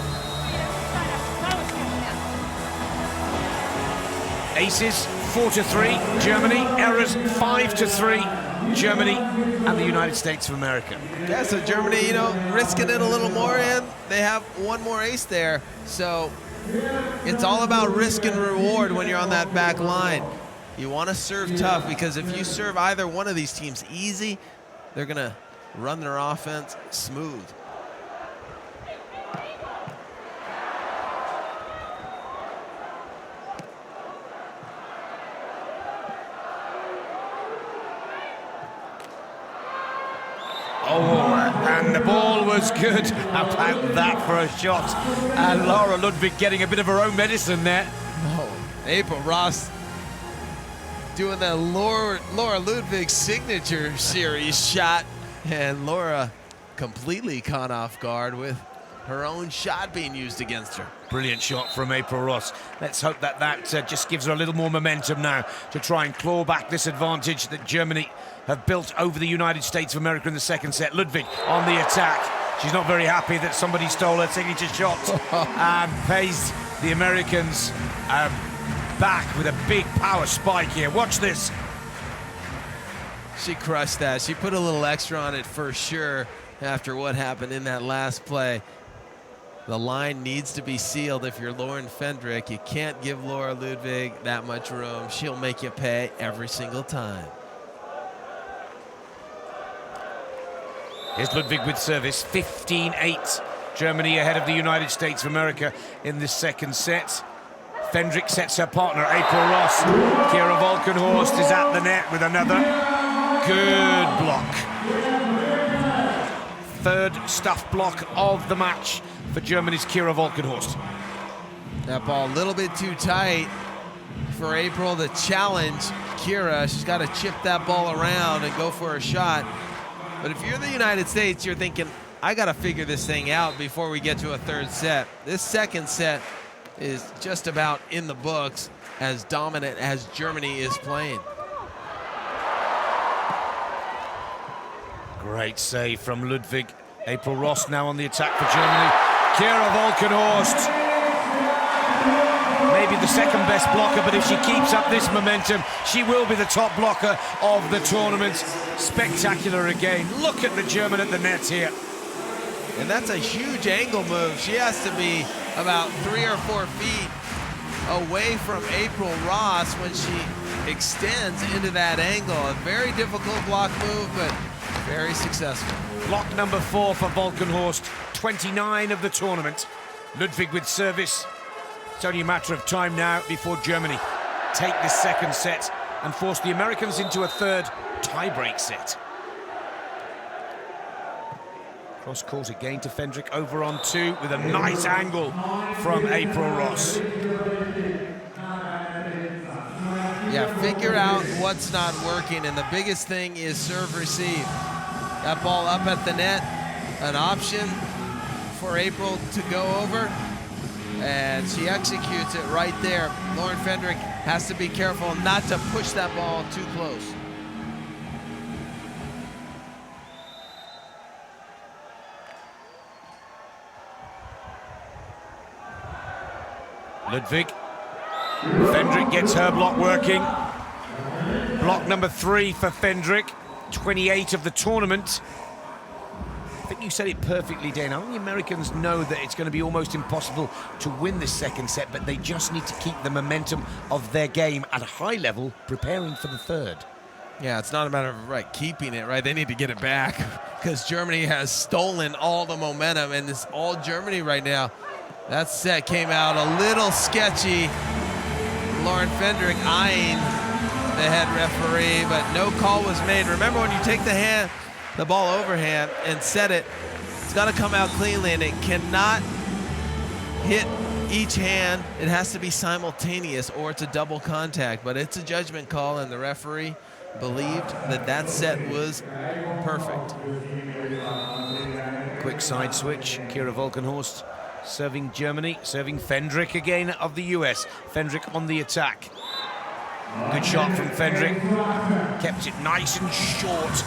Aces, 4-3, Germany. Errors, 5-3, Germany and the United States of America. Yeah, so Germany, you know, risking it a little more, and they have 1 more ace there. So it's all about risk and reward when you're on that back line. You want to serve tough, because if you serve either one of these teams easy, they're going to run their offense smooth. Oh, and the ball was good. How about that for a shot? And Laura Ludwig getting a bit of her own medicine there. Oh, April Ross doing the Laura Ludwig signature series shot, and Laura completely caught off guard with her own shot being used against her. Brilliant shot from April Ross. Let's hope that just gives her a little more momentum now to try and claw back this advantage that Germany have built over the United States of America in the second set. Ludwig on the attack. She's not very happy that somebody stole her signature shot and pays the Americans back with a big power spike here. Watch this. She crushed that. She put a little extra on it for sure after what happened in that last play. The line needs to be sealed if you're Lauren Fendrick. You can't give Laura Ludwig that much room. She'll make you pay every single time. Here's Ludwig with service, 15-8. Germany ahead of the United States of America in this second set. Fendrick sets her partner, April Ross. Kira Walkenhorst is at the net with another good block. Third stuff block of the match for Germany's Kira Walkenhorst. That ball a little bit too tight for April to challenge Kira. She's got to chip that ball around and go for a shot. But if you're the United States, you're thinking, I got to figure this thing out before we get to a third set. This second set is just about in the books, as dominant as Germany is playing. Great save from Ludwig. April Ross now on the attack for Germany. Kira Walkenhorst, maybe the second best blocker, but if she keeps up this momentum, she will be the top blocker of the tournament. Spectacular again. Look at the German at the net here. And that's a huge angle move. She has to be about 3 or 4 feet away from April Ross when she extends into that angle. A very difficult block move, but very successful. Block number 4 for Walkenhorst, 29 of the tournament. Ludwig with service. It's only a matter of time now before Germany take this second set and force the Americans into a third tiebreak set. Cross court again to Fendrick, over on 2 with a nice angle from April Ross. Yeah, figure out what's not working, and the biggest thing is serve receive. That ball up at the net, an option for April to go over, and she executes it right there. Lauren Fendrick has to be careful not to push that ball too close. Ludwig. Fendrick gets her block working. Block number 3 for Fendrick. 28 of the tournament. I think you said it perfectly, Dana. I think the Americans know that it's going to be almost impossible to win this second set, but they just need to keep the momentum of their game at a high level, preparing for the third. Yeah, it's not a matter of keeping it, right? They need to get it back because Germany has stolen all the momentum, and it's all Germany right now. That set came out a little sketchy. Lauren Fendrick eyeing the head referee, but no call was made. Remember, when you take the ball overhand and set it, it's got to come out cleanly, and it cannot hit each hand. It has to be simultaneous, or it's a double contact. But it's a judgment call, and the referee believed that set was perfect. Quick side switch. Kira Walkenhorst serving Germany, serving Fendrick again of the US. Fendrick on the attack. Good shot from Fendrick. Kept it nice and short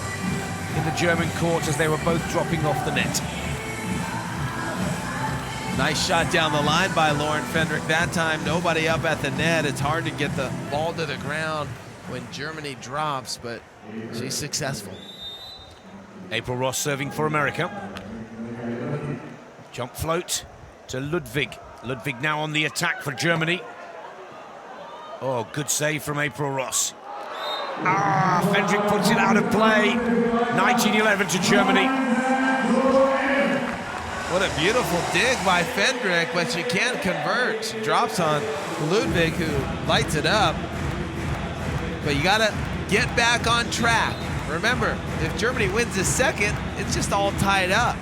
in the German court as they were both dropping off the net. Nice shot down the line by Lauren Fendrick. That time, nobody up at the net. It's hard to get the ball to the ground when Germany drops, but she's successful. April Ross serving for America. Jump float to Ludwig. Ludwig now on the attack for Germany. Oh, good save from April Ross. Fendrick puts it out of play. 19-11 to Germany. What a beautiful dig by Fendrick, but she can't convert. She drops on Ludwig, who lights it up. But you gotta get back on track. Remember, if Germany wins this second, it's just all tied up.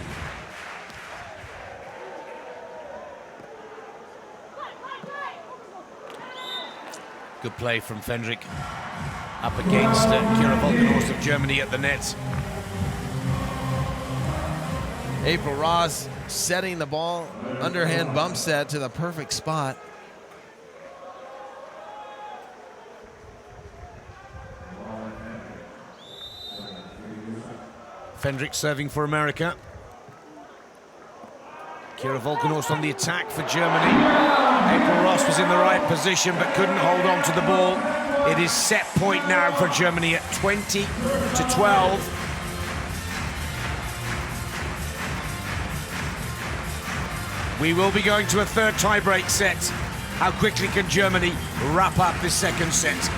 Good play from Fendrick. Up against Kira Walkenhorst of Germany at the net. April Ross setting the ball, underhand bump set to the perfect spot. Fendrick serving for America. Kira Walkenhorst on the attack for Germany. April Ross was in the right position but couldn't hold on to the ball. It is set point now for Germany at 20-12. We will be going to a third tiebreak set. How quickly can Germany wrap up this second set?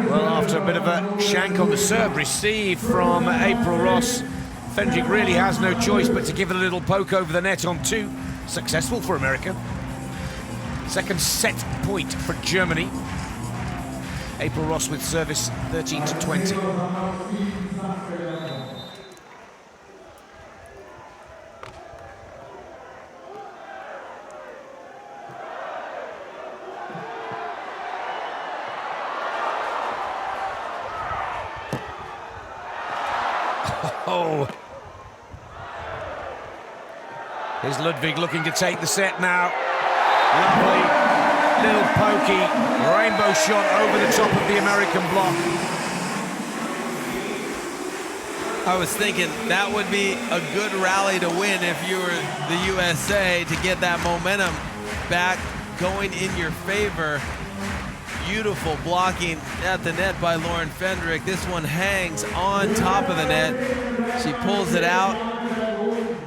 Well, after a bit of a shank on the serve receive from April Ross, Fendrick really has no choice but to give it a little poke over the net on 2. Successful for America. Second set point for Germany. April Ross with service 13-20. Oh. Here's Ludwig looking to take the set now. Lovely little pokey rainbow shot over the top of the American block. I was thinking that would be a good rally to win if you were the USA, to get that momentum back going in your favor. Beautiful blocking at the net by Lauren Fendrick. This one hangs on top of the net. She pulls it out.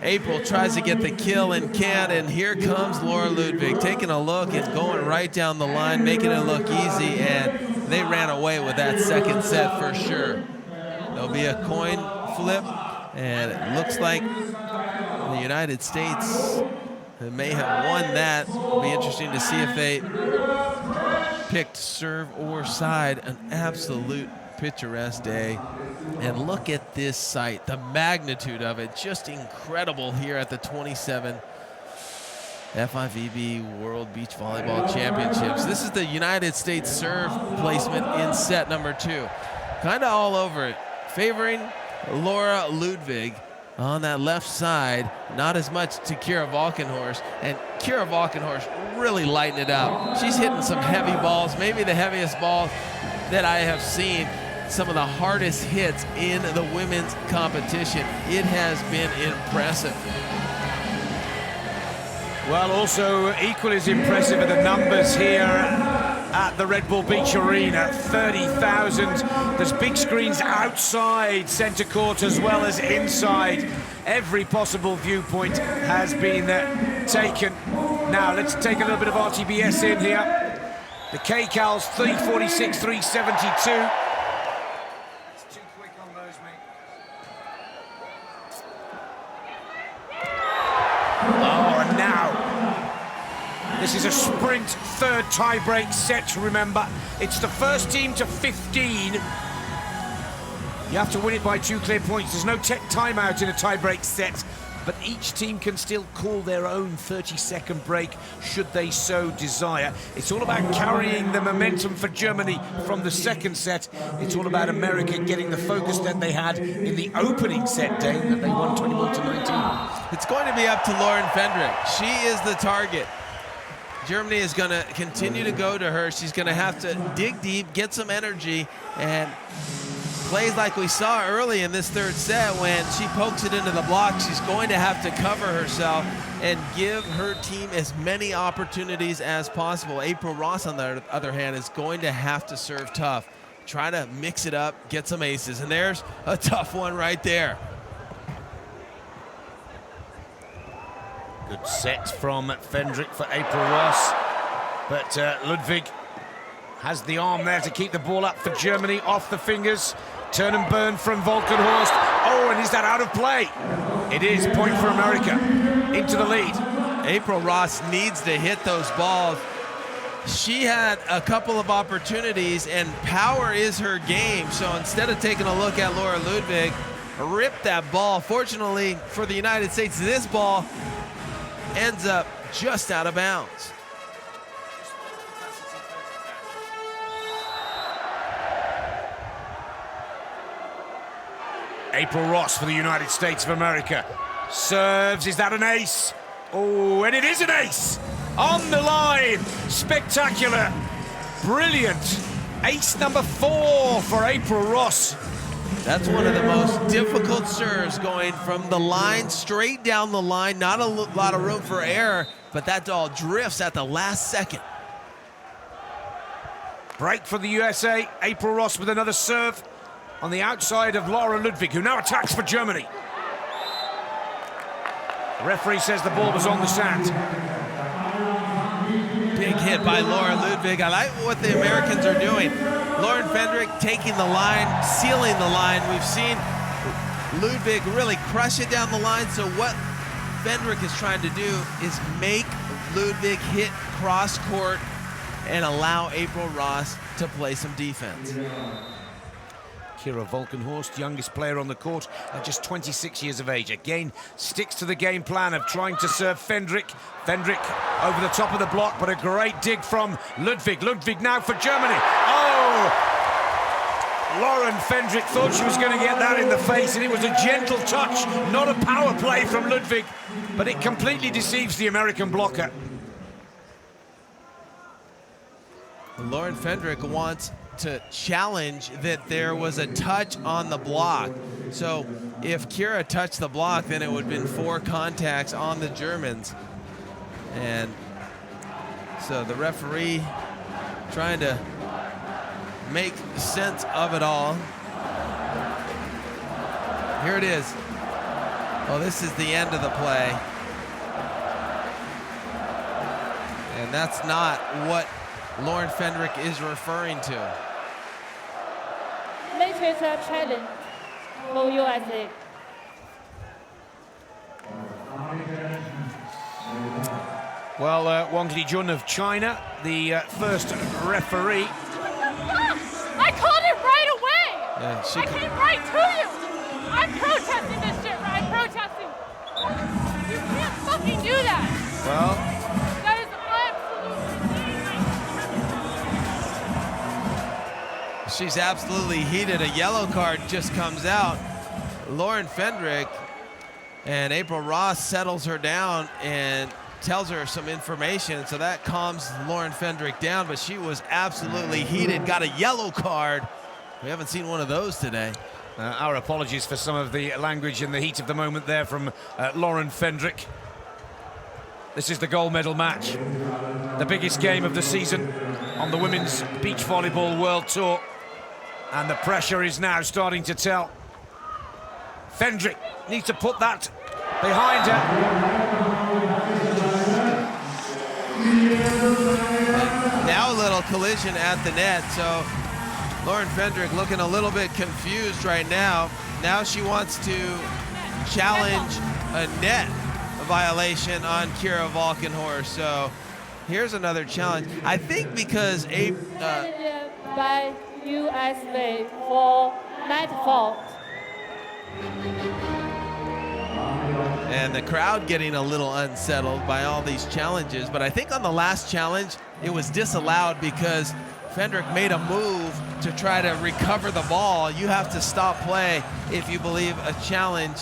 April tries to get the kill and can't, and here comes Laura Ludwig taking a look and going right down the line, making it look easy, and they ran away with that second set for sure. There'll be a coin flip, and it looks like the United States may have won that. It'll be interesting to see if they picked serve or side. An absolute picturesque day. And look at this site, the magnitude of it, just incredible here at the 27 FIVB World Beach Volleyball Championships. This is the United States serve placement in set number 2. Kind of all over it, favoring Laura Ludwig on that left side, not as much to Kira Walkenhorst, and Kira Walkenhorst really lighting it up. She's hitting some heavy balls, maybe the heaviest ball that I have seen some of the hardest hits in the women's competition. It has been impressive. Well, also equally as impressive are the numbers here at the Red Bull Beach Arena. 30,000. There's big screens outside centre court as well as inside. Every possible viewpoint has been taken. Now let's take a little bit of RTBS in here. The KCAL's 346, 372. It's too quick on those, mate. Oh, and now this is a sprint third tie-break set, remember. It's the first team to 15. You have to win it by 2 clear points. There's no timeout in a tie-break set, but each team can still call their own 30-second break should they so desire. It's all about carrying the momentum for Germany from the second set. It's all about America getting the focus that they had in the opening set, Dane, that they won 21-19. It's going to be up to Lauren Fendrick. She is the target. Germany is going to continue to go to her. She's going to have to dig deep, get some energy, and plays like we saw early in this third set when she pokes it into the block. She's going to have to cover herself and give her team as many opportunities as possible. April Ross, on the other hand, is going to have to serve tough, try to mix it up, get some aces, and there's a tough one right there. Good set from Fendrick for April Ross, but Ludwig has the arm there to keep the ball up for Germany, off the fingers. Turn and burn from Walkenhorst. Oh, and is that out of play? It is, point for America, into the lead. April Ross needs to hit those balls. She had a couple of opportunities, and power is her game. So instead of taking a look at Laura Ludwig, rip that ball. Fortunately for the United States, this ball ends up just out of bounds. April Ross for the United States of America. Serves, is that an ace? Oh, and it is an ace! On the line, spectacular, brilliant. Ace number 4 for April Ross. That's one of the most difficult serves, going from the line, straight down the line, not a lot of room for error, but that all drifts at the last second. Break for the USA, April Ross with another serve on the outside of Laura Ludwig, who now attacks for Germany. The referee says the ball was on the sand. Big hit by Laura Ludwig. I like what the Americans are doing. Lauren Fendrick taking the line, sealing the line. We've seen Ludwig really crush it down the line, so what Fendrick is trying to do is make Ludwig hit cross court and allow April Ross to play some defense. Kira Walkenhorst, youngest player on the court at just 26 years of age. Again, sticks to the game plan of trying to serve Fendrick. Fendrick over the top of the block, but a great dig from Ludwig. Ludwig now for Germany. Oh! Lauren Fendrick thought she was going to get that in the face, and it was a gentle touch, not a power play from Ludwig, but it completely deceives the American blocker. Lauren Fendrick wants to challenge that there was a touch on the block. So if Kira touched the block, then it would have been 4 contacts on the Germans. And so the referee trying to make sense of it all. Here it is. Well, this is the end of the play. And that's not what Lauren Fendrick is referring to. Matrix challenge for USA. Well, Wang Lijun of China, the first referee. I called it right away. Yeah, I came right to you. I'm protesting this shit. I'm protesting. You can't fucking do that. Well, That is absolutely. she's absolutely heated. A yellow card just comes out. Lauren Fendrick, and April Ross settles her down and tells her some information, so that calms Lauren Fendrick down, but she was absolutely heated, got a yellow card, We haven't seen one of those today. Our apologies for some of the language and the heat of the moment there from Lauren Fendrick. This is the gold medal match, the biggest game of the season on the Women's Beach Volleyball World Tour. And the pressure is now starting to tell. Fendrick needs to put that behind her. And now a little collision at the net, so Lauren Fendrick looking a little bit confused right now. Now she wants to challenge a net violation on Kira Walkenhorst. So here's another challenge. I think because by USA for net fault. And the crowd getting a little unsettled by all these challenges. But I think on the last challenge, it was disallowed because Fendrick made a move to try to recover the ball. You have to stop play if you believe a challenge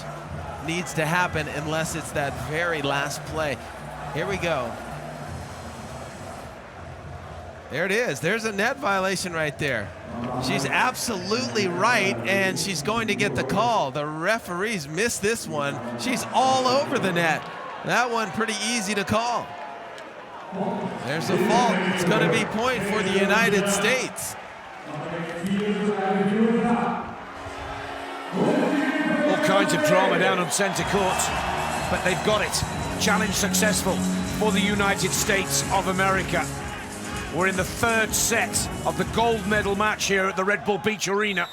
needs to happen unless it's that very last play. Here we go. There it is. There's a net violation right there. She's absolutely right, and she's going to get the call. The referees missed this one. She's all over the net. That one pretty easy to call. There's a fault. It's going to be point for the United States. All kinds of drama down on centre court, but they've got it. Challenge successful for the United States of America. We're in the third set of the gold medal match here at the Red Bull Beach Arena.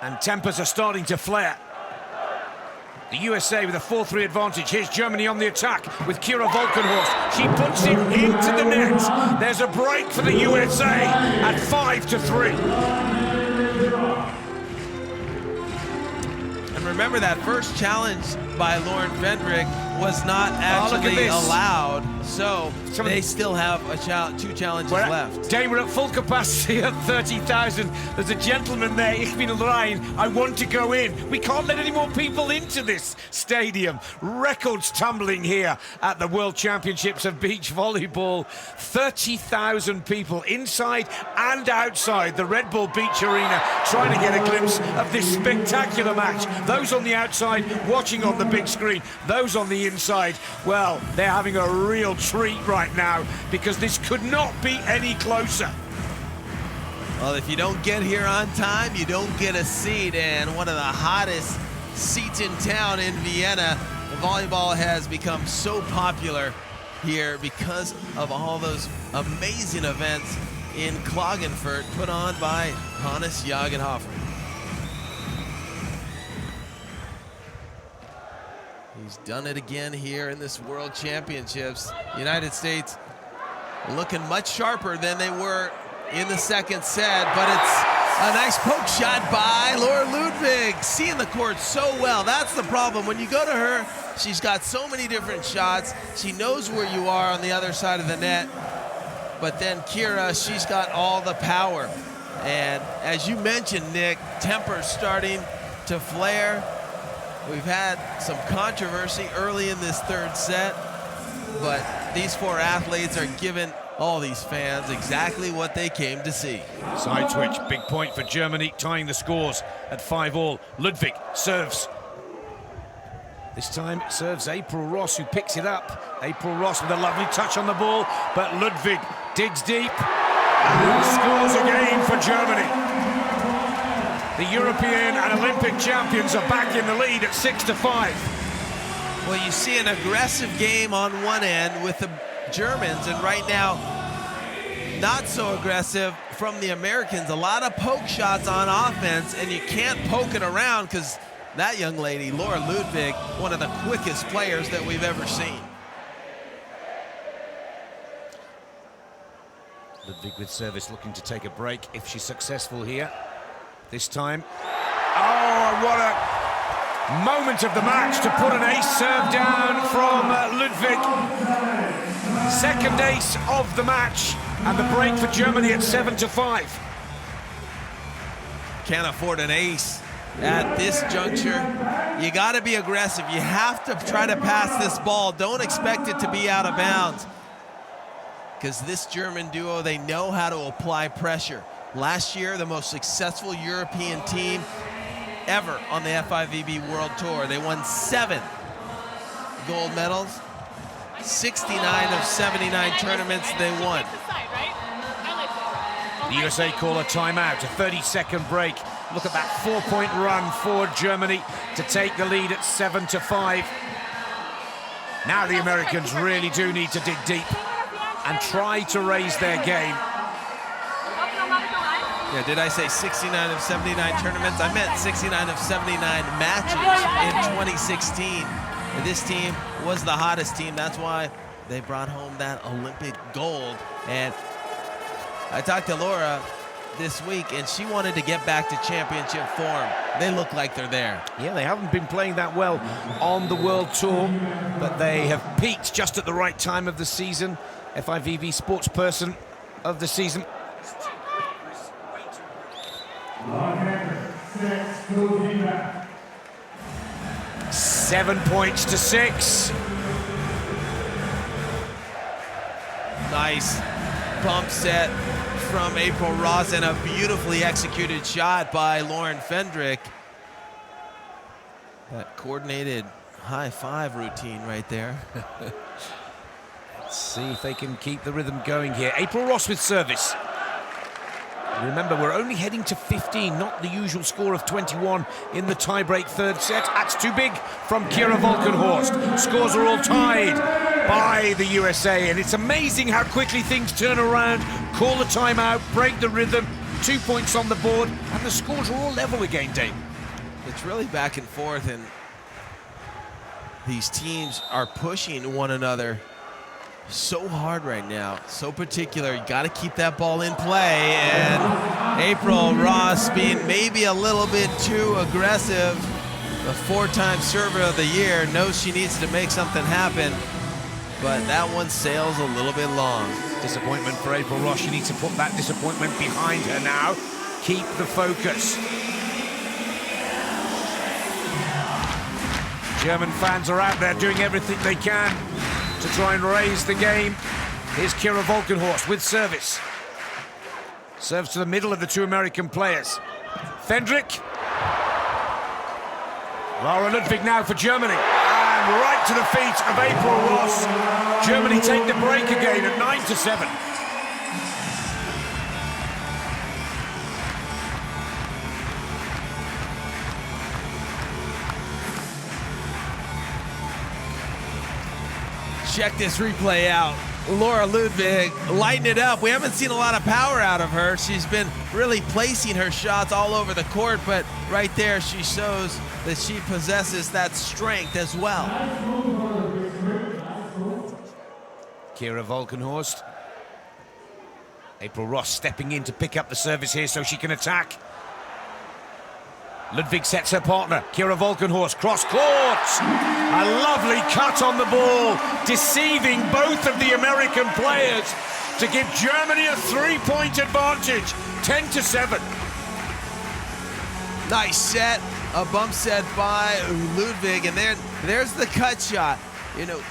And tempers are starting to flare. The USA with a 4-3 advantage. Here's Germany on the attack with Kira Walkenhorst. She puts it into the net. There's a break for the USA at 5-3. And remember that first challenge by Lauren Fendrick was not actually allowed, so they still have two challenges left. Dane, we're at full capacity at 30,000. There's a gentleman there, Ich bin rein. I want to go in. We can't let any more people into this stadium. Records tumbling here at the World Championships of Beach Volleyball. 30,000 people inside and outside the Red Bull Beach Arena trying to get a glimpse of this spectacular match. Those on the outside watching on the big screen. Those on the inside, well, they're having a real treat right now because this could not be any closer. Well, if you don't get here on time, you don't get a seat, and one of the hottest seats in town in Vienna. The volleyball has become so popular here because of all those amazing events in Klagenfurt put on by Hannes Jagenhofer. He's done it again here in this World Championships. United States looking much sharper than they were in the second set, but it's a nice poke shot by Laura Ludwig, seeing the court so well. That's the problem. When you go to her, she's got so many different shots. She knows where you are on the other side of the net. But then Kira, she's got all the power. And as you mentioned, Nick, temper's starting to flare. We've had some controversy early in this third set, but these four athletes are giving all these fans exactly what they came to see. Side switch, big point for Germany, tying the scores at 5-all. Ludwig serves. This time it serves April Ross, who picks it up. April Ross with a lovely touch on the ball, but Ludwig digs deep and scores again for Germany. The European and Olympic champions are back in the lead at 6-5. Well, you see an aggressive game on one end with the Germans, and right now, not so aggressive from the Americans. A lot of poke shots on offense, and you can't poke it around because that young lady, Laura Ludwig, one of the quickest players that we've ever seen. Ludwig with service, looking to take a break if she's successful here. This time, oh, what a moment of the match to put an ace serve down from Ludwig. Second ace of the match, and the break for Germany at 7-5. Can't afford an ace at this juncture. You got to be aggressive. You have to try to pass this ball. Don't expect it to be out of bounds, because this German duo, they know how to apply pressure. Last year, the most successful European team ever on the FIVB World Tour. They won 7 gold medals, 69 of 79 tournaments they won. The USA call a timeout, a 30-second break. Look at that 4-point run for Germany to take the lead at 7-5. Now the Americans really do need to dig deep and try to raise their game. Yeah, did I say 69 of 79 tournaments? I meant 69 of 79 matches in 2016. And this team was the hottest team. That's why they brought home that Olympic gold. And I talked to Laura this week, and she wanted to get back to championship form. They look like they're there. Yeah, they haven't been playing that well on the World Tour, but they have peaked just at the right time of the season. FIVB Sportsperson of the season. 7 points to 6. Nice bump set from April Ross and a beautifully executed shot by Lauren Fendrick. That coordinated high five routine right there. Let's see if they can keep the rhythm going here. April Ross with service. Remember, we're only heading to 15, not the usual score of 21 in the tiebreak third set. That's too big from Kira Walkenhorst. Scores are all tied by the USA, and it's amazing how quickly things turn around. Call the timeout, break the rhythm, 2 points on the board, and the scores are all level again, Dave. It's really back and forth, and these teams are pushing one another so hard right now, so particular. You got to keep that ball in play, and April Ross being maybe a little bit too aggressive. The 4-time server of the year knows she needs to make something happen, but that one sails a little bit long. Disappointment for April Ross. She needs to put that disappointment behind her now. Keep the focus. German fans are out there doing everything they can to try and raise the game. Here's Kira Walkenhorst with service. Serves to the middle of the two American players. Fendrick. Laura Ludwig now for Germany. And right to the feet of April Ross. Germany take the break again at 9-7. Check this replay out. Laura Ludwig lighting it up. We haven't seen a lot of power out of her. She's been really placing her shots all over the court, but right there she shows that she possesses that strength as well. Kira Walkenhorst. April Ross stepping in to pick up the service here so she can attack. Ludwig sets her partner, Kira Walkenhorst, cross court. A lovely cut on the ball, deceiving both of the American players to give Germany a 3-point advantage, 10-7. Nice set, a bump set by Ludwig, and there's the cut shot. You know,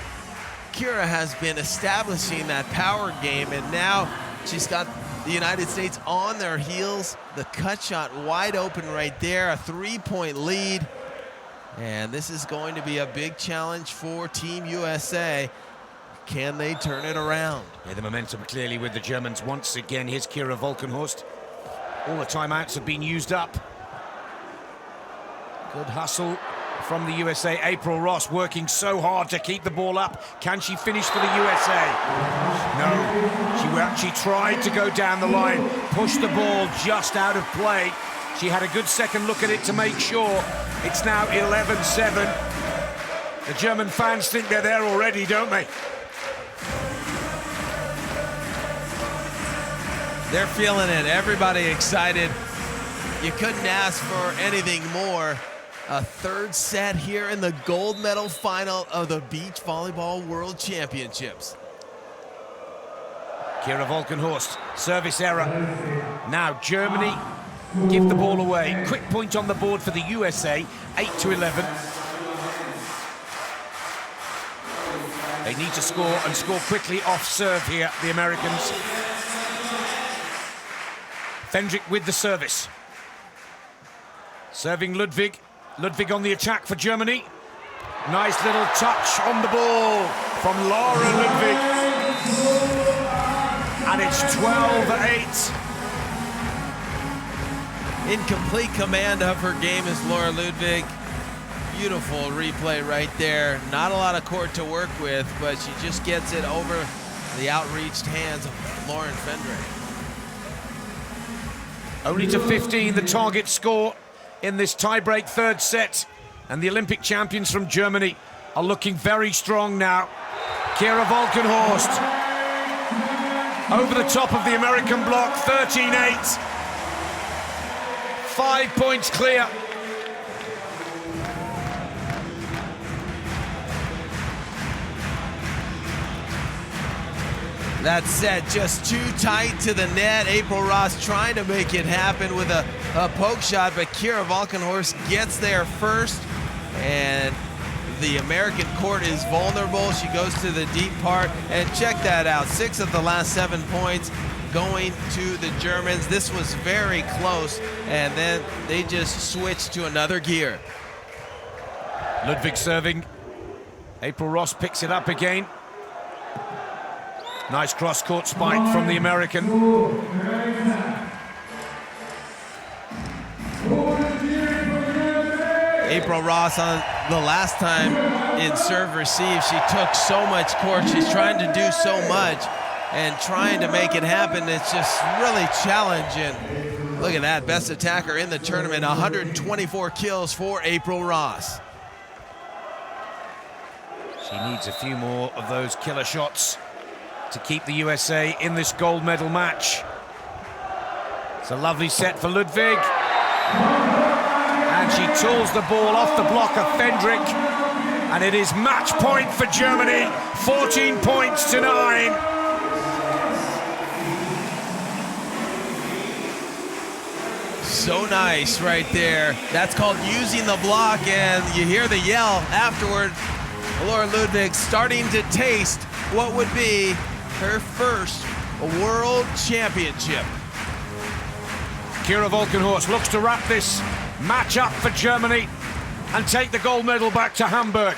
Kira has been establishing that power game, and now she's got the United States on their heels. The cut shot wide open right there, a 3-point lead. And this is going to be a big challenge for Team USA. Can they turn it around? Yeah, the momentum clearly with the Germans once again. Here's Kira Walkenhorst. All the timeouts have been used up. Good hustle from the USA. April Ross working so hard to keep the ball up. Can she finish for the USA? No, she tried to go down the line, pushed the ball just out of play. She had a good second look at it to make sure. It's now 11-7. The German fans think they're there already, don't they? They're feeling it. Everybody excited. You couldn't ask for anything more. A third set here in the gold medal final of the Beach Volleyball World Championships. Kira Walkenhorst, service error. Now Germany give the ball away. Quick point on the board for the USA, 8-11. They need to score and score quickly off serve here, the Americans. Fendrick with the service. Serving Ludwig. Ludwig on the attack for Germany. Nice little touch on the ball from Laura Ludwig. And it's 12-8. In complete command of her game is Laura Ludwig. Beautiful replay right there. Not a lot of court to work with, but she just gets it over the outreached hands of Lauren Fendrick. Only to 15 the target score in this tiebreak third set. And the Olympic champions from Germany are looking very strong now. Kira Walkenhorst over the top of the American block, 13-8. 5 points clear. That set just too tight to the net. April Ross trying to make it happen with a poke shot, but Kira Walkenhorst gets there first, and the American court is vulnerable. She goes to the deep part, and check that out. 6 of the last 7 points going to the Germans. This was very close, and then they just switched to another gear. Ludwig serving. April Ross picks it up again. Nice cross-court spike from the American. April Ross, on the last time in serve receive, she took so much court. She's trying to do so much and trying to make it happen. It's just really challenging. Look at that, best attacker in the tournament, 124 kills for April Ross. She needs a few more of those killer shots to keep the USA in this gold medal match. It's a lovely set for Ludwig. And she tools the ball off the block of Fendrick. And it is match point for Germany, 14 points to 9. So nice right there. That's called using the block, and you hear the yell afterward. Laura Ludwig starting to taste what would be her first world championship. Kira Walkenhorst looks to wrap this match up for Germany and take the gold medal back to Hamburg.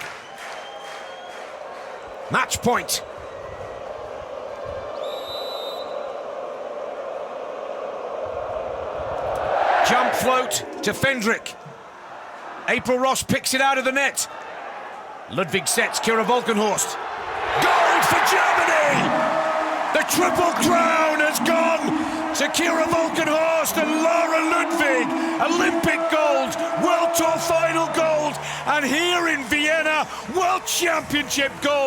Match point. Jump float to Fendrick. April Ross picks it out of the net. Ludwig sets Kira Walkenhorst. Gold for Germany! The Triple Crown has gone to Kira Walkenhorst and Laura Ludwig. Olympic gold, World Tour final gold, and here in Vienna, World Championship gold.